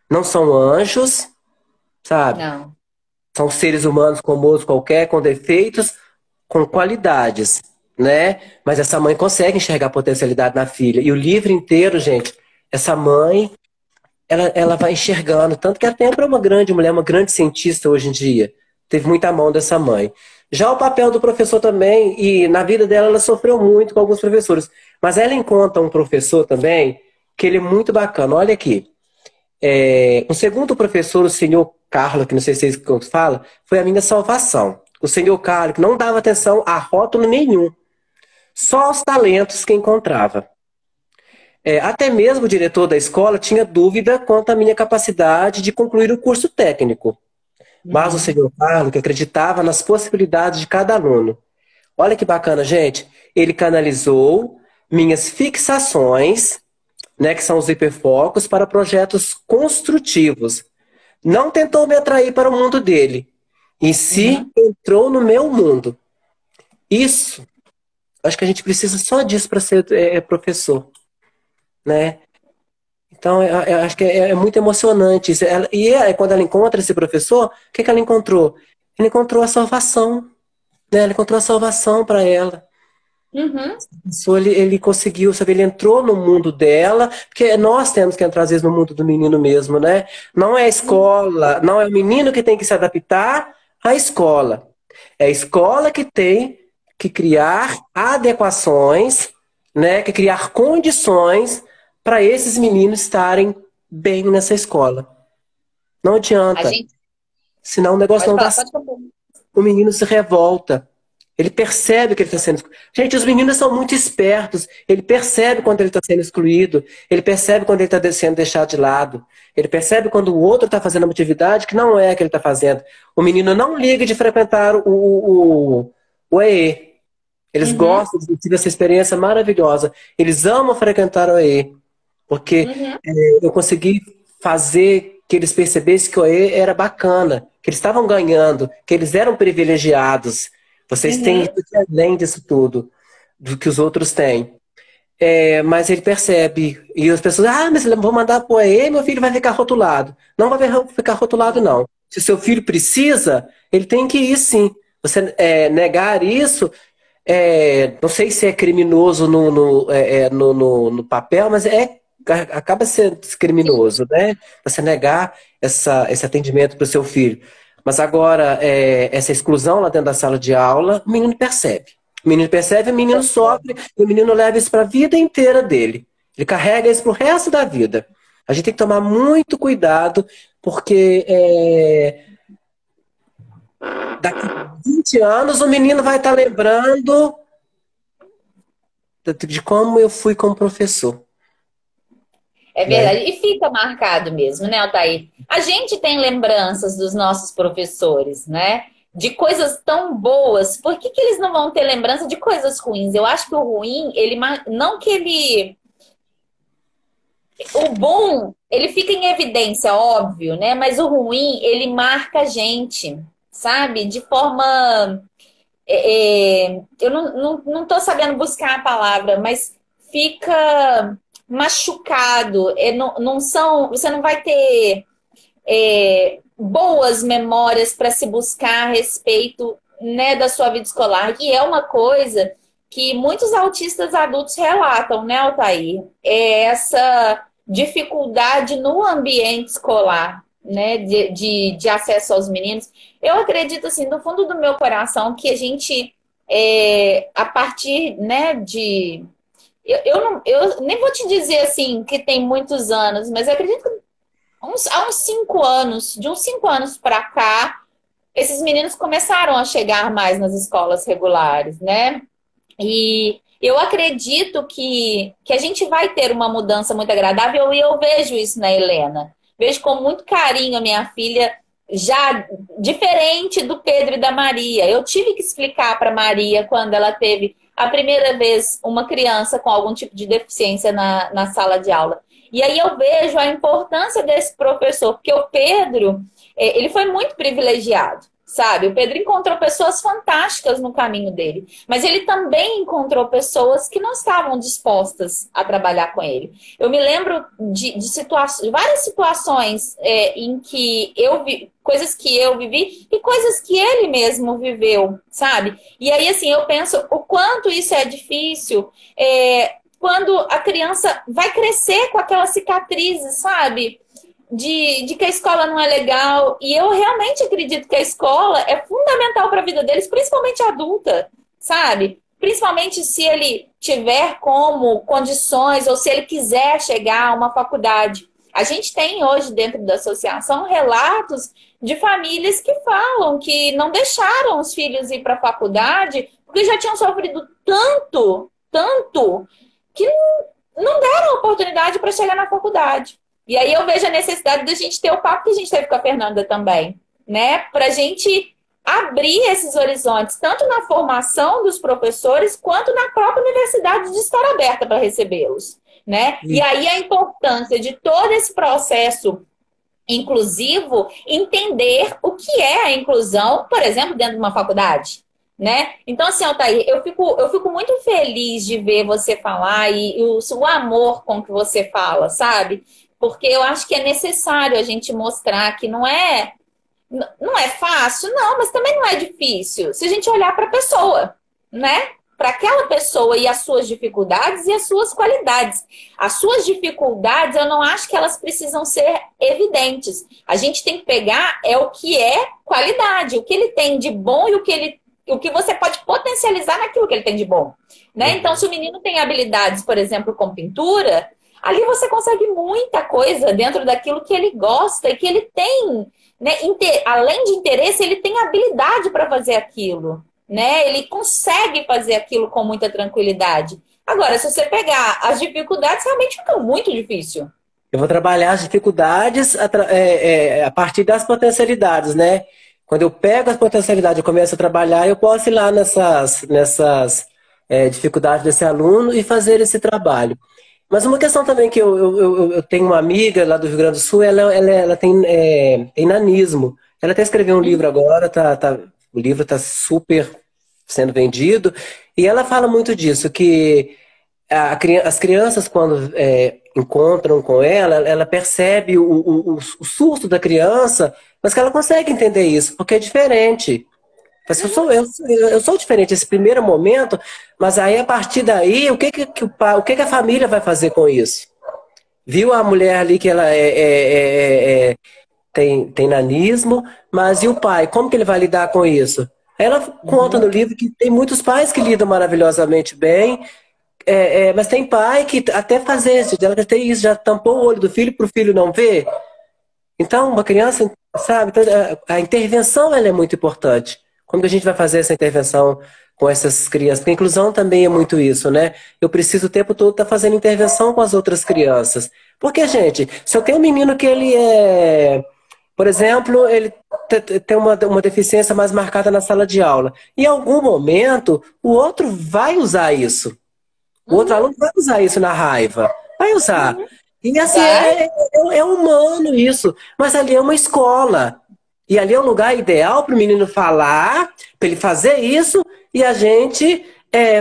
Não são anjos, sabe? Não. São seres humanos como outros qualquer, com defeitos, com qualidades, né? Mas essa mãe consegue enxergar a potencialidade na filha. E o livro inteiro, gente, essa mãe, ela vai enxergando. Tanto que a Tempo é uma grande mulher, uma grande cientista hoje em dia. Teve muita mão dessa mãe. Já o papel do professor também, e na vida dela ela sofreu muito com alguns professores. Mas ela encontra um professor também, que ele é muito bacana. Olha aqui. O segundo professor, o senhor Carlos, que não sei se é isso que fala, foi a minha salvação. O senhor Carlos, que não dava atenção a rótulo nenhum. Só os talentos que encontrava. Até mesmo o diretor da escola tinha dúvida quanto à minha capacidade de concluir o curso técnico. Mas o senhor Carlos, que acreditava nas possibilidades de cada aluno. Olha que bacana, gente. Ele canalizou minhas fixações, né, que são os hiperfocos, para projetos construtivos. Não tentou me atrair para o mundo dele. E se entrou no meu mundo. Isso, acho que a gente precisa só disso para ser professor, né? Então, eu acho que é muito emocionante isso. Quando ela encontra esse professor, o que ela encontrou? Ela encontrou a salvação, né? Ela encontrou a salvação para ela. Ele conseguiu, sabe? Ele entrou no mundo dela, porque nós temos que entrar, às vezes, no mundo do menino mesmo, né? Não é a escola, não é o menino que tem que se adaptar à escola. É a escola que tem que criar adequações, né? Que criar condições para esses meninos estarem bem nessa escola. Não A adianta. gente Senão o negócio pode não dá falar, certo. pode falar. O menino se revolta. Ele percebe que ele está sendo excluído. Gente, os meninos são muito espertos. Ele percebe quando ele está sendo excluído. Ele percebe quando ele está sendo deixado de lado. Ele percebe quando o outro está fazendo uma atividade que não é a que ele está fazendo. O menino não liga de frequentar o EE. Eles gostam de ter essa experiência maravilhosa. Eles amam frequentar o EE. Porque eu consegui fazer que eles percebessem que o OE era bacana, que eles estavam ganhando, que eles eram privilegiados. Vocês têm Uhum. isso de além disso tudo, do que os outros têm. Mas ele percebe, e as pessoas, mas eu vou mandar pro OE, meu filho vai ficar rotulado. Não vai ficar rotulado, não. Se o seu filho precisa, ele tem que ir sim. Você negar isso, não sei se é criminoso no papel, mas acaba sendo criminoso, né? Você negar esse atendimento para o seu filho. Mas agora, essa exclusão lá dentro da sala de aula, o menino percebe. O menino percebe, o menino sofre, e o menino leva isso para a vida inteira dele. Ele carrega isso para o resto da vida. A gente tem que tomar muito cuidado, porque daqui a 20 anos o menino vai estar lembrando de como eu fui como professor. É Né? verdade. E fica marcado mesmo, né, Altair? A gente tem lembranças dos nossos professores, né? De coisas tão boas. Por que que eles não vão ter lembrança de coisas ruins? Eu acho que o ruim, não que ele. O bom, ele fica em evidência, óbvio, né? Mas o ruim, ele marca a gente, sabe? De forma. Eu não tô sabendo buscar a palavra, mas fica machucado. Você não vai ter boas memórias para se buscar a respeito, né, da sua vida escolar. E é uma coisa que muitos autistas adultos relatam, né, Altair? É essa dificuldade no ambiente escolar, né, de acesso aos meninos. Eu acredito, assim, do fundo do meu coração, que a gente, a partir, né, de... Eu nem vou te dizer, assim, que tem muitos anos, mas eu acredito que há uns 5 anos, de uns 5 anos para cá, esses meninos começaram a chegar mais nas escolas regulares, né? E eu acredito que a gente vai ter uma mudança muito agradável e eu vejo isso na Helena. Vejo com muito carinho a minha filha, já diferente do Pedro e da Maria. Eu tive que explicar para Maria, quando ela teve a primeira vez uma criança com algum tipo de deficiência na sala de aula. E aí eu vejo a importância desse professor, porque o Pedro, ele foi muito privilegiado, sabe? O Pedro encontrou pessoas fantásticas no caminho dele, mas ele também encontrou pessoas que não estavam dispostas a trabalhar com ele. Eu me lembro de várias situações em que eu vi coisas que eu vivi e coisas que ele mesmo viveu, sabe? E aí, assim, eu penso o quanto isso é difícil, quando a criança vai crescer com aquelas cicatrizes, sabe? De que a escola não é legal. E eu realmente acredito que a escola é fundamental para a vida deles, principalmente adulta, sabe? Principalmente se ele tiver como condições ou se ele quiser chegar a uma faculdade. A gente tem hoje dentro da associação relatos de famílias que falam que não deixaram os filhos ir para a faculdade porque já tinham sofrido tanto, que não deram oportunidade para chegar na faculdade. E aí eu vejo a necessidade da gente ter o papo que a gente teve com a Fernanda também, né? Para a gente abrir esses horizontes, tanto na formação dos professores, quanto na própria universidade de estar aberta para recebê-los, né? E aí a importância de todo esse processo inclusivo, entender o que é a inclusão, por exemplo, dentro de uma faculdade. Né? Então, assim, Altair, eu fico muito feliz de ver você falar e o amor com que você fala, sabe? Porque eu acho que é necessário a gente mostrar que não é fácil, não, mas também não é difícil. Se a gente olhar para a pessoa, né? Para aquela pessoa e as suas dificuldades e as suas qualidades. As suas dificuldades, eu não acho que elas precisam ser evidentes. A gente tem que pegar o que é qualidade, o que ele tem de bom e o que você pode potencializar naquilo que ele tem de bom. Né? Então, se o menino tem habilidades, por exemplo, com pintura, ali você consegue muita coisa dentro daquilo que ele gosta e que ele tem, né? Além de interesse, ele tem habilidade para fazer aquilo. Né? Ele consegue fazer aquilo com muita tranquilidade. Agora, se você pegar as dificuldades, realmente fica muito difícil. Eu vou trabalhar as dificuldades a partir das potencialidades, né? Quando eu pego as potencialidades e começo a trabalhar, eu posso ir lá nessas dificuldades desse aluno e fazer esse trabalho. Mas uma questão também que eu tenho uma amiga lá do Rio Grande do Sul, ela tem, tem nanismo. Ela até escreveu um livro agora, o livro está super sendo vendido, e ela fala muito disso, que as crianças, quando encontram com ela percebe o susto da criança, mas que ela consegue entender isso, porque é diferente. Mas eu sou diferente nesse primeiro momento, mas aí a partir daí, o que que a família vai fazer com isso? Viu a mulher ali que ela tem nanismo, mas e o pai? Como que ele vai lidar com isso? Ela conta no livro que tem muitos pais que lidam maravilhosamente bem, mas tem pai que até fazer isso, ela tem isso, já tampou o olho do filho para o filho não ver. Então, uma criança, sabe, então, a intervenção ela é muito importante. Como que a gente vai fazer essa intervenção com essas crianças? Porque a inclusão também é muito isso, né? Eu preciso o tempo todo estar fazendo intervenção com as outras crianças. Porque, gente, se eu tenho um menino que ele por exemplo, ele tem uma deficiência mais marcada na sala de aula, em algum momento o outro vai usar isso. O outro aluno vai usar isso na raiva. Vai usar. E assim, Vai? é humano isso. Mas ali é uma escola. E ali é um lugar ideal para o menino falar, para ele fazer isso, e a gente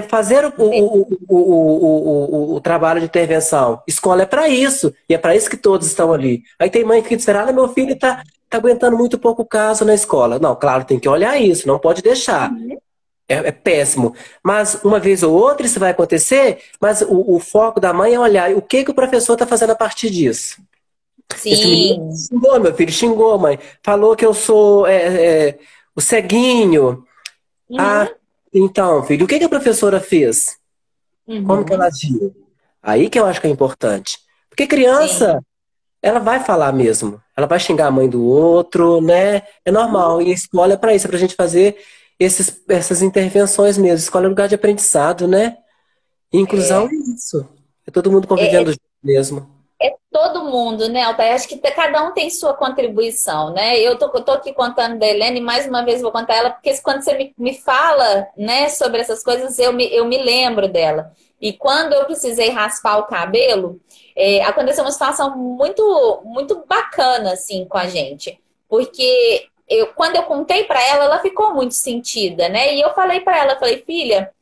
fazer o trabalho de intervenção. Escola é para isso. E é para isso que todos estão ali. Aí tem mãe que diz, ah, meu filho está aguentando muito pouco caso na escola. Não, claro, tem que olhar isso, não pode deixar. É péssimo. Mas uma vez ou outra isso vai acontecer, mas o foco da mãe é olhar o que o professor está fazendo a partir disso. Esse menino Sim. xingou, meu filho, xingou, mãe. Falou que eu sou o ceguinho. Ah, Uhum. então, filho, o que a professora fez? Como que ela Uhum. agiu? Aí que eu acho que é importante. Porque Sim. criança, ela vai falar mesmo. Ela vai xingar a mãe do outro, né? É normal. E a escola é para isso, é pra gente fazer essas intervenções mesmo. Escola é lugar de aprendizado, né? E inclusão é É, isso. É todo mundo é, convivendo junto mesmo. é todo mundo, né, Altair? Acho que cada um tem sua contribuição, né? Eu tô aqui contando da Helene, e mais uma vez vou contar ela, porque quando você me fala, né, sobre essas coisas, eu me lembro dela. E quando eu precisei raspar o cabelo, aconteceu uma situação muito, muito bacana, assim, com a gente. Porque quando eu contei para ela, ela ficou muito sentida, né? E eu falei para ela, falei, filha,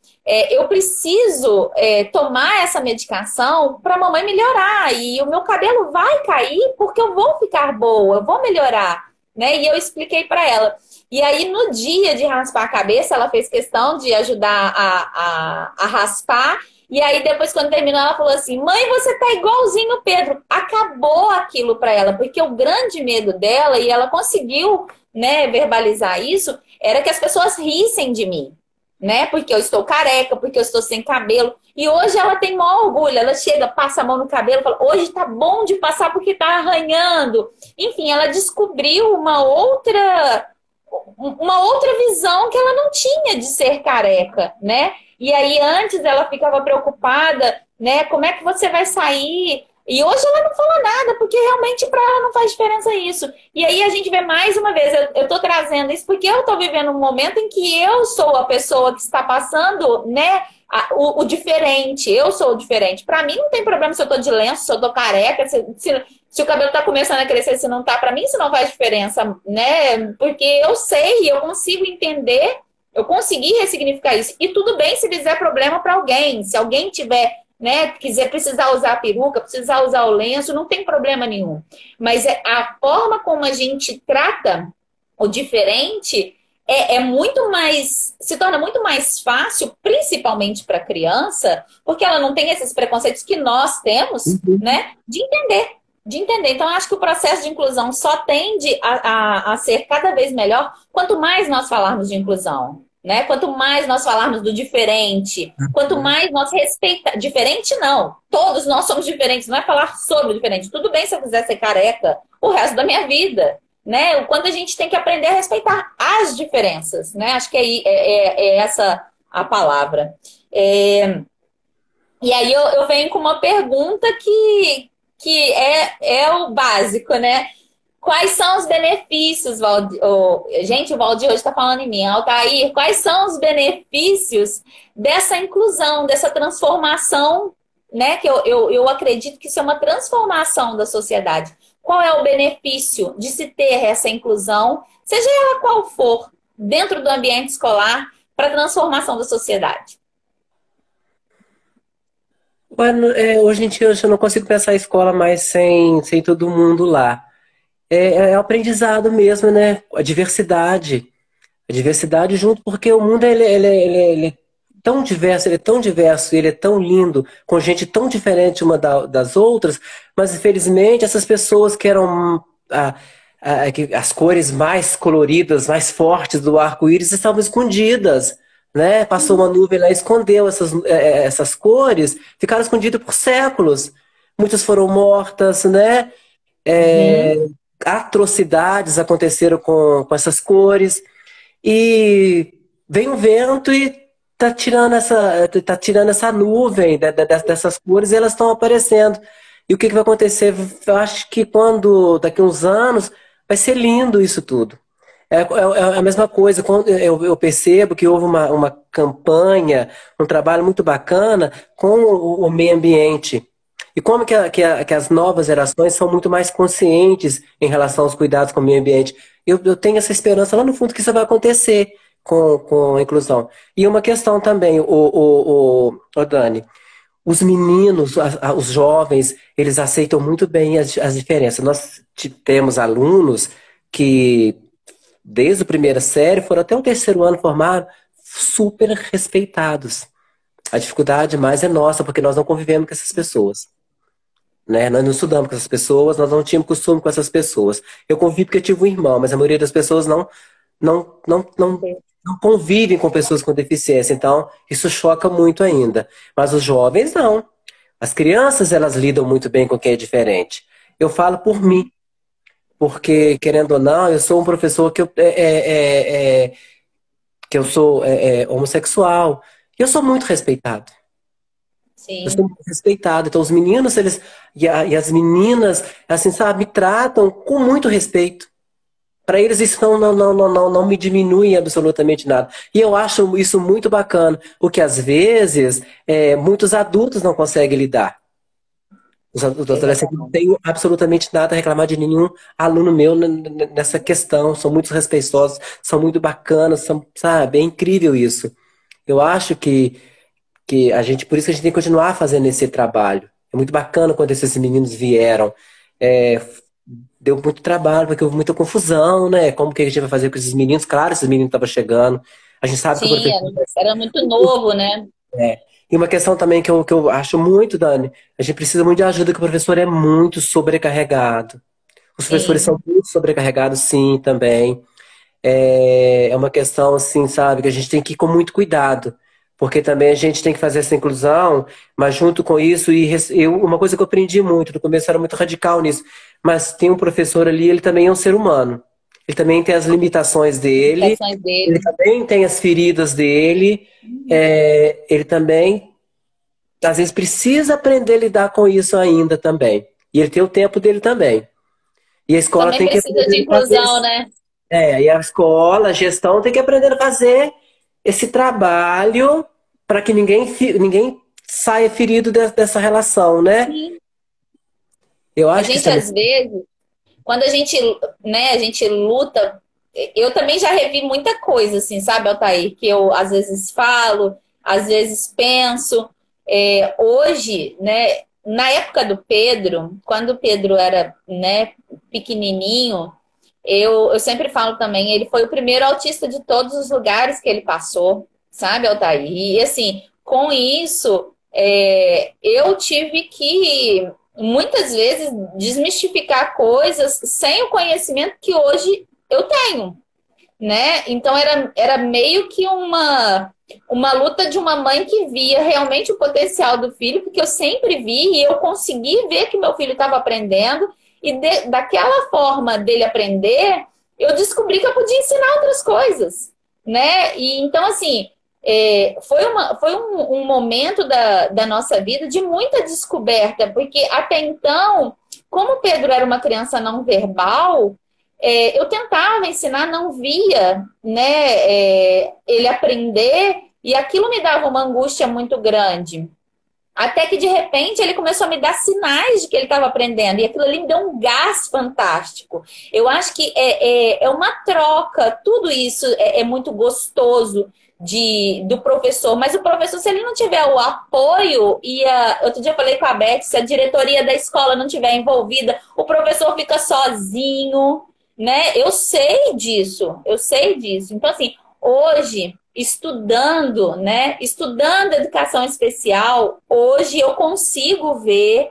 eu preciso tomar essa medicação para a mamãe melhorar. E o meu cabelo vai cair porque eu vou ficar boa, eu vou melhorar. Né? E eu expliquei para ela. E aí, no dia de raspar a cabeça, ela fez questão de ajudar a raspar. E aí, depois, quando terminou, ela falou assim: mãe, você tá igualzinho o Pedro. Acabou aquilo para ela, porque o grande medo dela, e ela conseguiu, né, verbalizar isso, era que as pessoas rissem de mim, né? Porque eu estou careca, porque eu estou sem cabelo. E hoje ela tem maior orgulho. Ela chega, passa a mão no cabelo, fala: hoje tá bom de passar porque tá arranhando. Enfim, ela descobriu uma outra visão que ela não tinha de ser careca, né? E aí antes ela ficava preocupada, né? Como é que você vai sair? E hoje ela não fala nada, porque realmente para ela não faz diferença isso. E aí a gente vê mais uma vez, eu tô trazendo isso porque eu tô vivendo um momento em que eu sou a pessoa que está passando, né, o diferente. Eu sou o diferente. Para mim não tem problema se eu tô de lenço, se eu tô careca, se o cabelo tá começando a crescer, se não tá, para mim isso não faz diferença, né? Porque eu sei, eu consigo entender, eu consegui ressignificar isso. E tudo bem se fizer problema para alguém. Se alguém tiver, né, quiser precisar usar a peruca, precisar usar o lenço, não tem problema nenhum. Mas a forma como a gente trata o diferente muito mais, se torna muito mais fácil, principalmente para criança, porque ela não tem esses preconceitos que nós temos, né, de entender. De entender. Então, eu acho que o processo de inclusão só tende a ser cada vez melhor quanto mais nós falarmos de inclusão, né? Quanto mais nós falarmos do diferente, quanto mais nós respeitar. Diferente, não. Todos nós somos diferentes. Não é falar sobre o diferente. Tudo bem se eu quiser ser careca o resto da minha vida, né? O quanto a gente tem que aprender a respeitar as diferenças, né? Acho que é essa a palavra. E aí eu venho com uma pergunta que é o básico, né? Quais são os benefícios, Valdir? Gente, o Valdir hoje está falando em mim. Altair, quais são os benefícios dessa inclusão, dessa transformação né? Que eu acredito que isso é uma transformação da sociedade. Qual é o benefício de se ter essa inclusão, seja ela qual for, dentro do ambiente escolar, para a transformação da sociedade? Mano, hoje em dia eu já não consigo pensar em escola mais sem todo mundo lá. É o aprendizado mesmo, né? A diversidade. A diversidade junto, porque o mundo ele é tão diverso, ele é tão diverso, ele é tão lindo, com gente tão diferente uma das outras, mas infelizmente essas pessoas que eram as cores mais coloridas, mais fortes do arco-íris estavam escondidas, né? Passou uma nuvem lá, e escondeu essas cores, ficaram escondidas por séculos. Muitas foram mortas, né? Uhum. É, atrocidades aconteceram com essas cores. E vem o vento e tá tirando essa nuvem dessas cores e elas estão aparecendo. E o que vai acontecer? Eu acho que quando, daqui a uns anos, vai ser lindo isso tudo. É a mesma coisa, quando eu percebo que houve uma campanha, um trabalho muito bacana com o meio ambiente. E como que as novas gerações são muito mais conscientes em relação aos cuidados com o meio ambiente. Eu tenho essa esperança lá no fundo que isso vai acontecer com a inclusão. E uma questão também, o Dani, os meninos, os jovens, eles aceitam muito bem as diferenças. Nós temos alunos que, desde a primeira série, foram até o terceiro ano formados, super respeitados. A dificuldade mais é nossa, porque nós não convivemos com essas pessoas. Né? Nós não estudamos com essas pessoas, nós não tínhamos costume com essas pessoas. Eu convivo porque eu tive um irmão, mas a maioria das pessoas não, não, não, não convivem com pessoas com deficiência. Então, isso choca muito ainda. Mas os jovens não. As crianças, elas lidam muito bem com quem é diferente. Eu falo por mim, porque, querendo ou não, eu sou um professor que eu sou homossexual. E eu sou muito respeitado. Eu sou Sim. muito respeitado. Então, os meninos, e as meninas, assim, sabe, me tratam com muito respeito. Para eles, isso não me diminui em absolutamente nada. E eu acho isso muito bacana, porque às vezes muitos adultos não conseguem lidar. Os adolescentes não Exatamente. têm absolutamente nada a reclamar de nenhum aluno meu nessa questão. São muito respeitosos, são muito bacanas, sabe? É incrível isso. Eu acho que a gente, por isso que a gente tem que continuar fazendo esse trabalho. É muito bacana quando esses meninos vieram. É, deu muito trabalho, porque houve muita confusão, né? Como que a gente vai fazer com esses meninos? Claro, esses meninos estavam chegando. A gente sabe que o Sim, professor. era muito novo, né? É. E uma questão também que eu acho muito, Dani, a gente precisa muito de ajuda, que o professor é muito sobrecarregado. Os professores são Sim. muito sobrecarregados, sim, também. É uma questão, assim, sabe, que a gente tem que ir com muito cuidado. Porque também a gente tem que fazer essa inclusão, mas junto com isso, uma coisa que eu aprendi muito, no começo eu era muito radical nisso, mas tem um professor ali, ele também é um ser humano. Ele também tem as limitações dele, Limitações ele dele. também tem as feridas dele, ele também, às vezes, precisa aprender a lidar com isso ainda também. E ele tem o tempo dele também. E a escola Também tem que precisa de aprender a fazer inclusão, isso. né? E a escola, a gestão tem que aprender a fazer esse trabalho para que ninguém saia ferido dessa relação, né? Sim. Eu A acho que isso gente, é muito. às vezes, quando a gente, né, a gente luta, eu também já revi muita coisa, assim, sabe, Altair? Que eu às vezes falo, às vezes penso. Hoje, né, na época do Pedro, quando o Pedro era, né, pequenininho, eu sempre falo também, ele foi o primeiro autista de todos os lugares que ele passou, sabe, Altair? E assim, com isso, eu tive que muitas vezes desmistificar coisas sem o conhecimento que hoje eu tenho, né? Então era meio que uma luta de uma mãe que via realmente o potencial do filho, porque eu sempre vi e eu consegui ver que meu filho estava aprendendo, e daquela forma dele aprender, eu descobri que eu podia ensinar outras coisas, né? E então, assim, foi um momento da nossa vida de muita descoberta, porque até então, como o Pedro era uma criança não verbal, eu tentava ensinar, não via, né, ele aprender, e aquilo me dava uma angústia muito grande. Até que, de repente, ele começou a me dar sinais de que ele estava aprendendo. E aquilo ali me deu um gás fantástico. Eu acho que é uma troca. Tudo isso é muito gostoso do professor. Mas o professor, se ele não tiver o apoio, outro dia eu falei com a Beth, se a diretoria da escola não tiver envolvida, o professor fica sozinho, né? Eu sei disso. Eu sei disso. Então, assim, hoje, estudando, né? Estudando educação especial, hoje eu consigo ver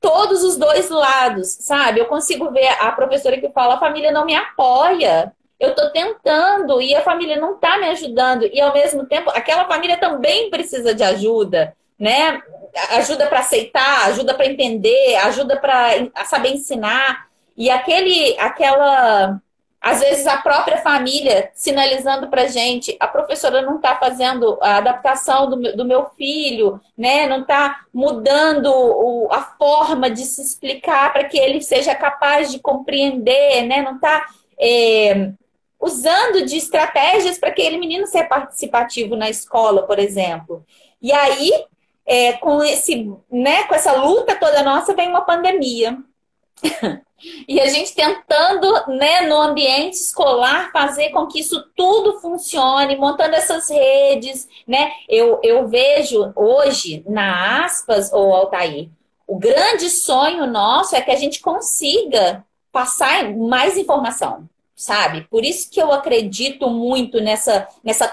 todos os dois lados, sabe? Eu consigo ver a professora que fala, a família não me apoia. Eu estou tentando e a família não está me ajudando. E, ao mesmo tempo, aquela família também precisa de ajuda, né? Ajuda para aceitar, ajuda para entender, ajuda para saber ensinar. E aquela às vezes a própria família sinalizando para gente, a professora não está fazendo a adaptação do meu filho, né? Não está mudando a forma de se explicar para que ele seja capaz de compreender, né? Não está usando de estratégias para aquele menino ser participativo na escola, por exemplo. E aí, com essa luta toda nossa, vem uma pandemia. E a gente tentando, né, no ambiente escolar, fazer com que isso tudo funcione, montando essas redes, né? Eu vejo hoje, na Aspas, ou Altair, o grande sonho nosso é que a gente consiga passar mais informação, sabe? Por isso que eu acredito muito nessa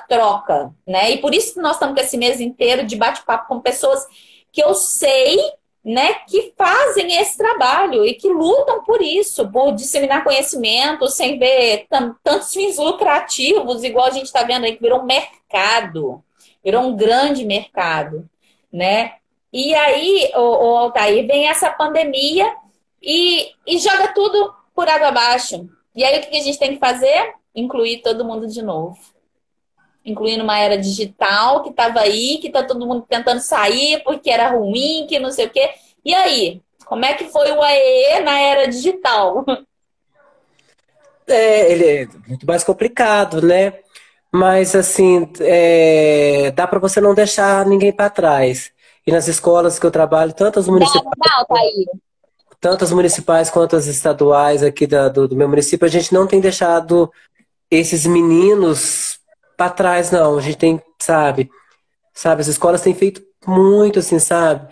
troca, né? E por isso que nós estamos com esse mês inteiro de bate-papo com pessoas que eu sei, né, que fazem esse trabalho e que lutam por isso, por disseminar conhecimento, sem ver tantos fins lucrativos, igual a gente está vendo aí, que virou um mercado, virou um grande mercado, né? E aí, o Altair, vem essa pandemia e joga tudo por água abaixo. E aí, o que a gente tem que fazer? Incluir todo mundo de novo. Incluindo uma era digital que estava aí, que está todo mundo tentando sair porque era ruim, que não sei o quê. E aí, como é que foi o AEE na era digital? Ele é muito mais complicado, né? Mas, assim, dá para você não deixar ninguém para trás. E nas escolas que eu trabalho, tantas municipais quanto as estaduais aqui do meu município, a gente não tem deixado esses meninos para trás, não. A gente tem, sabe, as escolas têm feito muito, assim, sabe?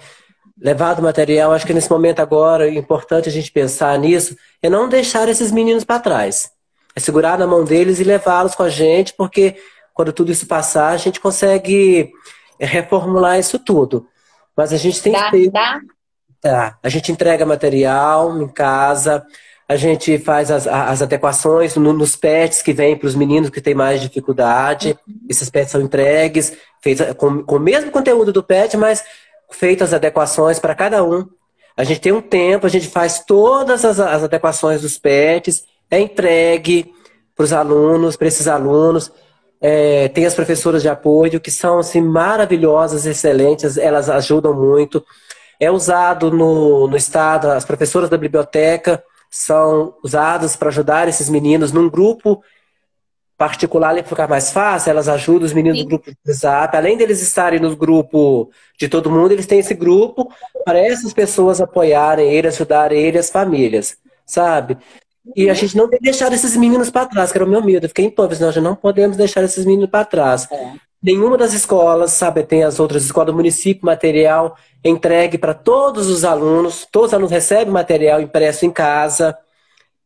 Levado material. Acho que nesse momento agora, é importante a gente pensar nisso, é não deixar esses meninos para trás. É segurar na mão deles e levá-los com a gente, porque quando tudo isso passar, a gente consegue reformular isso tudo. Mas a gente tem feito. Tá. A gente entrega material em casa, a gente faz as adequações nos pets que vêm para os meninos que têm mais dificuldade. Esses pets são entregues, feitos com o mesmo conteúdo do pet, mas feitas as adequações para cada um. A gente tem um tempo, a gente faz todas as adequações dos pets, é entregue para os alunos, para esses alunos. Tem as professoras de apoio que são assim, maravilhosas, excelentes, elas ajudam muito. É usado no estado, as professoras da biblioteca são usadas para ajudar esses meninos num grupo particular para ficar mais fácil, elas ajudam os meninos do grupo de WhatsApp. Além deles estarem no grupo de todo mundo, eles têm esse grupo para essas pessoas apoiarem ele, ajudarem ele, as famílias, sabe? E a gente não tem deixado esses meninos para trás, que era o meu medo. Eu fiquei em pânico, nós não podemos deixar esses meninos para trás. Nenhuma das escolas, sabe, tem as outras escolas do município, material entregue para todos os alunos recebem material impresso em casa.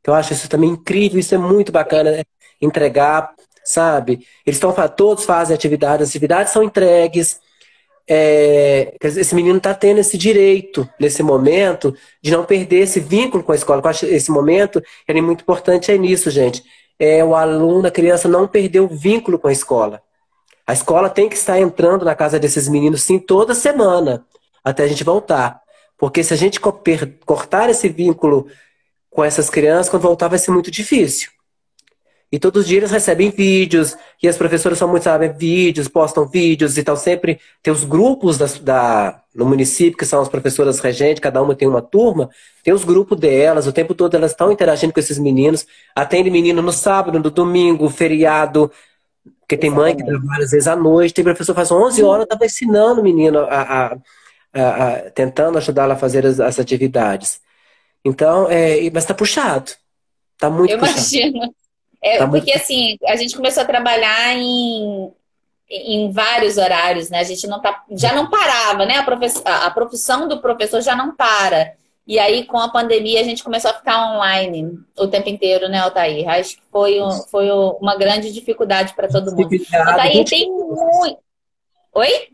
Eu acho isso também incrível, isso é muito bacana, né? Entregar, sabe? Todos fazem atividades, as atividades são entregues. Esse menino está tendo esse direito, nesse momento, de não perder esse vínculo com a escola. Eu acho que esse momento é muito importante, nisso, gente. O aluno, a criança não perder o vínculo com a escola. A escola tem que estar entrando na casa desses meninos, sim, toda semana, até a gente voltar. Porque se a gente cortar esse vínculo com essas crianças, quando voltar vai ser muito difícil. E todos os dias eles recebem vídeos, e as professoras são muito, sabe, vídeos, postam vídeos, então sempre tem os grupos no município, que são as professoras regentes, cada uma tem uma turma, tem os grupos delas, o tempo todo elas estão interagindo com esses meninos, atende menino no sábado, no domingo, feriado, porque tem mãe que trabalha às vezes à noite, tem professor que faz 11 horas, estava ensinando o menino tentando ajudá-la a fazer as atividades. Então, mas está puxado. Está muito Eu puxado. imagino. Tá muito... Porque assim, a gente começou a trabalhar em vários horários, né? A gente já não parava, né? A profissão do professor já não para. E aí, com a pandemia, a gente começou a ficar online o tempo inteiro, né, Altair? Acho que foi uma grande dificuldade para todo mundo. Fica ligado Altair, tem muito. Oi?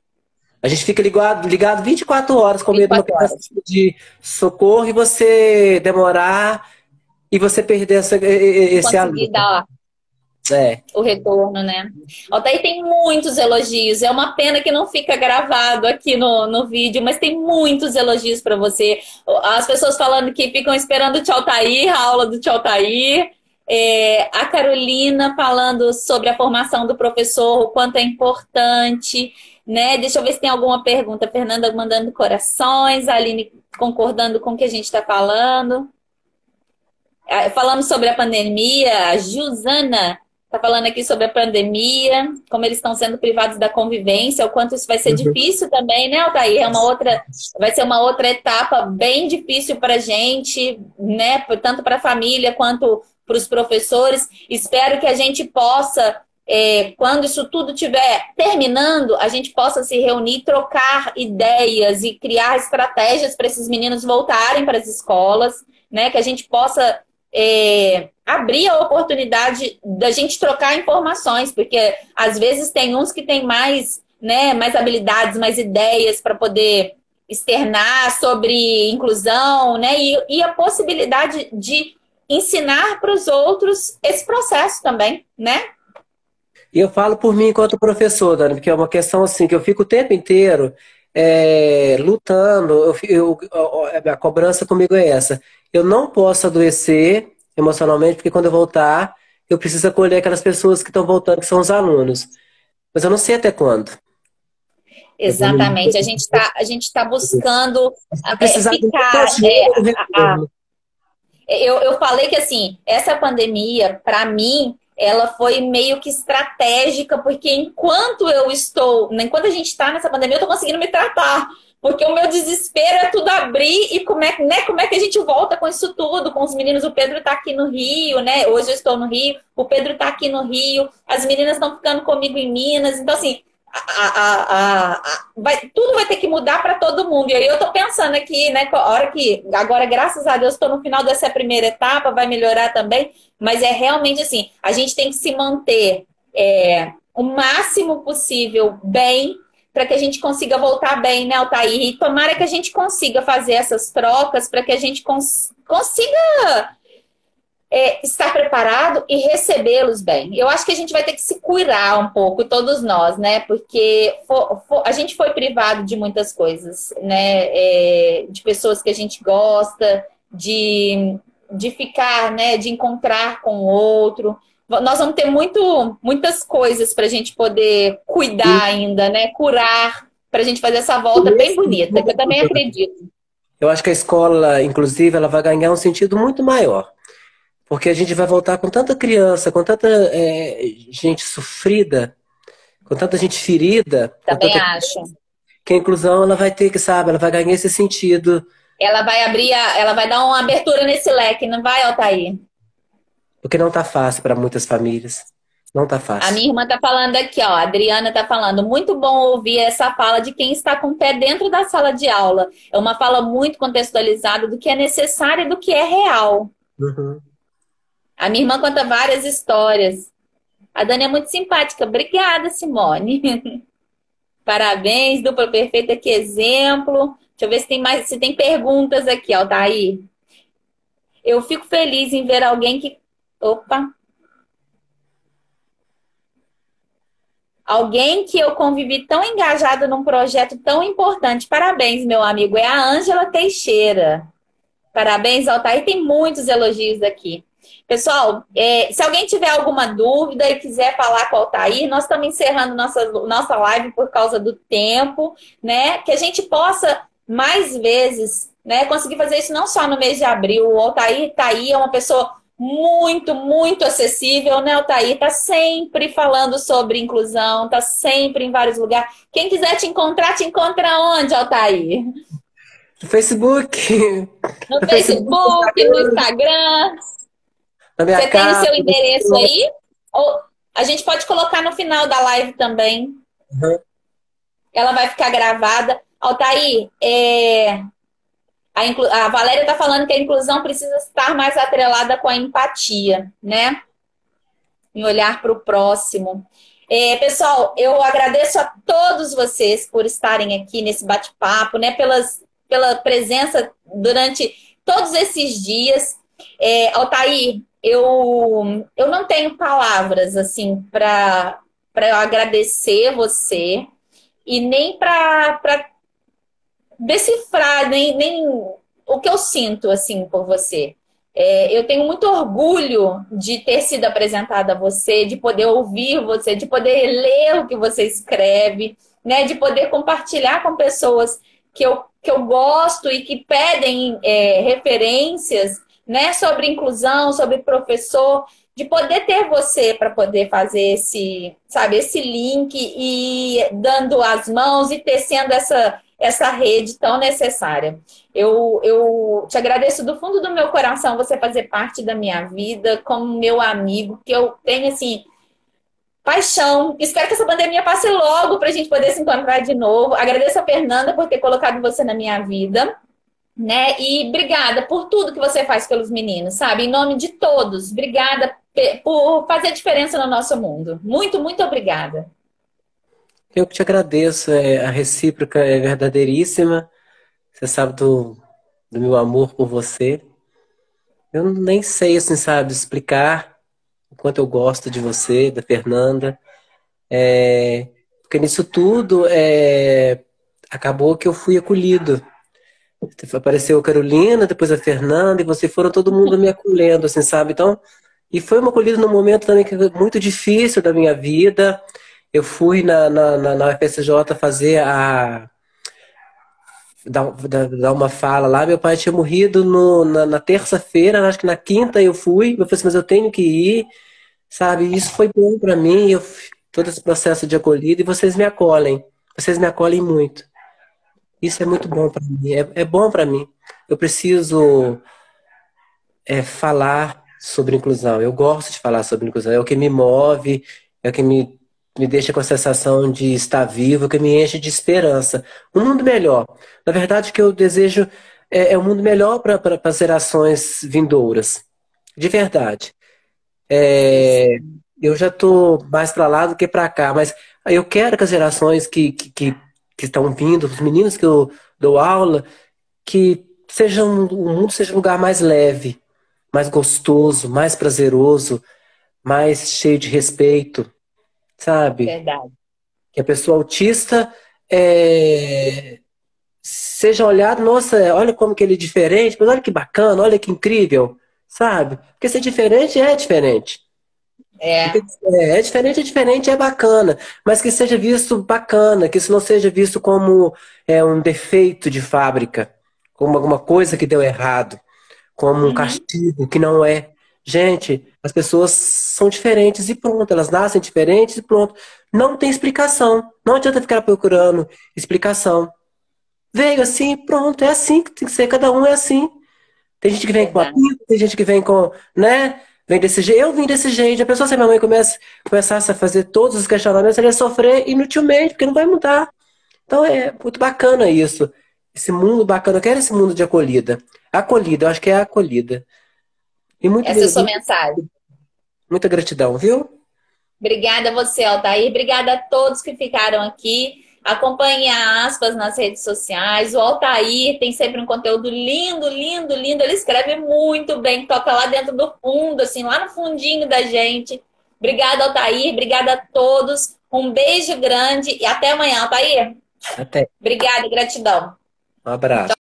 A gente fica ligado 24 horas com medo de uma 24 criança horas. de socorro e você demorar e você perder Não esse aluno. consegui dar É. o retorno, né? Altair, tem muitos elogios. É uma pena que não fica gravado aqui no vídeo, mas tem muitos elogios para você. As pessoas falando que ficam esperando o Tio Altair, a aula do Tio Altair. A Carolina falando sobre a formação do professor, o quanto é importante, né? Deixa eu ver se tem alguma pergunta. Fernanda mandando corações, a Aline concordando com o que a gente está falando. Falamos sobre a pandemia, a Jusana está falando aqui sobre a pandemia, como eles estão sendo privados da convivência, o quanto isso vai ser difícil também, né, Altair? Vai ser uma outra etapa bem difícil para a gente, né? Tanto para a família quanto para os professores. Espero que a gente possa, quando isso tudo estiver terminando, a gente possa se reunir, trocar ideias e criar estratégias para esses meninos voltarem para as escolas, né? Que a gente possa abrir a oportunidade da gente trocar informações, porque às vezes tem uns que têm mais, né, mais habilidades, mais ideias para poder externar sobre inclusão, né, e a possibilidade de ensinar para os outros esse processo também, né? E eu falo por mim enquanto professor, Dani, porque é uma questão assim que eu fico o tempo inteiro lutando. A cobrança comigo é essa. Eu não posso adoecer emocionalmente, porque quando eu voltar, eu preciso acolher aquelas pessoas que estão voltando, que são os alunos. Mas eu não sei até quando. Exatamente. A gente tá buscando Vai precisar de muita ficar. ajuda no retorno. Eu falei que, assim, essa pandemia, para mim, ela foi meio que estratégica, porque enquanto a gente está nessa pandemia, eu tô conseguindo me tratar. Porque o meu desespero é tudo abrir e como é que a gente volta com isso tudo, com os meninos. O Pedro tá aqui no Rio, né? Hoje eu estou no Rio, o Pedro tá aqui no Rio, as meninas estão ficando comigo em Minas. Então, assim, tudo vai ter que mudar para todo mundo. E aí eu tô pensando aqui, né? A hora que, agora, graças a Deus, estou no final dessa primeira etapa, vai melhorar também. Mas é realmente assim, a gente tem que se manter o máximo possível bem, para que a gente consiga voltar bem, né, Altair? E tomara que a gente consiga fazer essas trocas para que a gente consiga estar preparado e recebê-los bem. Eu acho que a gente vai ter que se curar um pouco, todos nós, né? Porque a gente foi privado de muitas coisas, né? De pessoas que a gente gosta, de ficar, né? De encontrar com o outro. Nós vamos ter muitas coisas para a gente poder cuidar ainda, né? Curar, para a gente fazer essa volta bem bonita, que eu também acredito. Eu acho que a escola, inclusive, ela vai ganhar um sentido muito maior. Porque a gente vai voltar com tanta criança, com tanta gente sofrida, com tanta gente ferida. Também acho. Que a inclusão ela vai ter que, sabe, ela vai ganhar esse sentido. Ela vai dar uma abertura nesse leque, não vai, Altair? Porque não tá fácil para muitas famílias. Não tá fácil. A minha irmã tá falando aqui, ó, a Adriana tá falando, muito bom ouvir essa fala de quem está com o pé dentro da sala de aula. É uma fala muito contextualizada do que é necessário e do que é real. Uhum. A minha irmã conta várias histórias. A Dani é muito simpática. Obrigada, Simone. Parabéns, dupla perfeita, que exemplo. Deixa eu ver se tem perguntas aqui, ó, Altair. Eu fico feliz em ver alguém que... Opa! Alguém que eu convivi tão engajado num projeto tão importante. Parabéns, meu amigo. É a Ângela Teixeira. Parabéns, Altair. Tem muitos elogios aqui. Pessoal, se alguém tiver alguma dúvida e quiser falar com o Altair, nós estamos encerrando nossa live por causa do tempo, né? Que a gente possa mais vezes, né, conseguir fazer isso não só no mês de abril. O Altair está aí, é uma pessoa muito, muito acessível, né, Altair? Tá sempre falando sobre inclusão, tá sempre em vários lugares. Quem quiser te encontra onde, Altair? No Facebook, No no Facebook, no Facebook, no Instagram, Instagram. na minha Você tem o casa. seu endereço aí? Ou a gente pode colocar no final da live também. Ela vai ficar gravada. Altair, a Valéria está falando que a inclusão precisa estar mais atrelada com a empatia, né? Em olhar para o próximo. Pessoal, eu agradeço a todos vocês por estarem aqui nesse bate-papo, né? Pela presença durante todos esses dias. Altair, eu não tenho palavras assim para eu agradecer você e nem para decifrar nem o que eu sinto assim por você. Eu tenho muito orgulho de ter sido apresentada a você, de poder ouvir você, de poder ler o que você escreve, né? De poder compartilhar com pessoas que eu gosto e que pedem referências, né? Sobre inclusão, sobre professor, de poder ter você para poder fazer esse link e dando as mãos e tecendo essa rede tão necessária. Eu te agradeço do fundo do meu coração você fazer parte da minha vida, como meu amigo, que eu tenho, assim, paixão. Espero que essa pandemia passe logo para a gente poder se encontrar de novo. Agradeço a Fernanda por ter colocado você na minha vida, né? E obrigada por tudo que você faz pelos meninos, sabe? Em nome de todos, obrigada por fazer diferença no nosso mundo. Muito, muito obrigada. Eu que te agradeço, a recíproca é verdadeiríssima. Você sabe do meu amor por você. Eu nem sei, assim, sabe, explicar o quanto eu gosto de você, da Fernanda. Porque nisso tudo acabou que eu fui acolhido. Apareceu a Carolina, depois a Fernanda, e você foram todo mundo me acolhendo, assim, sabe? Então, e foi uma acolhida num momento também que foi muito difícil da minha vida. Eu fui na UFSJ fazer dar uma fala lá. Meu pai tinha morrido na terça-feira, acho que na quinta eu fui. Eu falei assim, mas eu tenho que ir, sabe? E isso foi bom pra mim, todo esse processo de acolhida, e vocês me acolhem. Vocês me acolhem muito. Isso é muito bom pra mim, é bom pra mim. Eu preciso falar sobre inclusão. Eu gosto de falar sobre inclusão. É o que me move, é o que me deixa com a sensação de estar vivo, que me enche de esperança. Um mundo melhor. Na verdade, o que eu desejo um mundo melhor para as gerações vindouras. De verdade. É, eu já estou mais para lá do que para cá, mas eu quero que as gerações que estão vindo, os meninos que eu dou aula, que o mundo seja um lugar mais leve, mais gostoso, mais prazeroso, mais cheio de respeito, sabe? Verdade. Que a pessoa autista seja olhado, nossa, olha como que ele é diferente, mas olha que bacana, olha que incrível, sabe? Porque ser diferente é diferente. É, É diferente, é bacana, mas que seja visto bacana, que isso não seja visto como um defeito de fábrica, como alguma coisa que deu errado, como um uhum, castigo, que não é. Gente, as pessoas são diferentes e pronto, elas nascem diferentes e pronto. Não tem explicação. Não adianta ficar procurando explicação. Veio assim, pronto, é assim que tem que ser, cada um é assim. Tem gente que vem com uma verdade. pinta, tem gente que vem com, né? Vem desse jeito. Eu vim desse jeito. A pessoa, se a minha mãe começasse a fazer todos os questionamentos, ela ia sofrer inutilmente, porque não vai mudar. Então é muito bacana isso. Esse mundo bacana. Eu quero esse mundo de acolhida. Acolhida, eu acho que é a acolhida. E Essa é a sua mensagem. muita gratidão, viu? Obrigada a você, Altair. Obrigada a todos que ficaram aqui. Acompanhe a Aspas nas redes sociais. O Altair tem sempre um conteúdo lindo, lindo, lindo. Ele escreve muito bem, toca lá dentro do fundo, assim, lá no fundinho da gente. Obrigada, Altair. Obrigada a todos. Um beijo grande e até amanhã, Altair. Até. Obrigada, gratidão. Um abraço.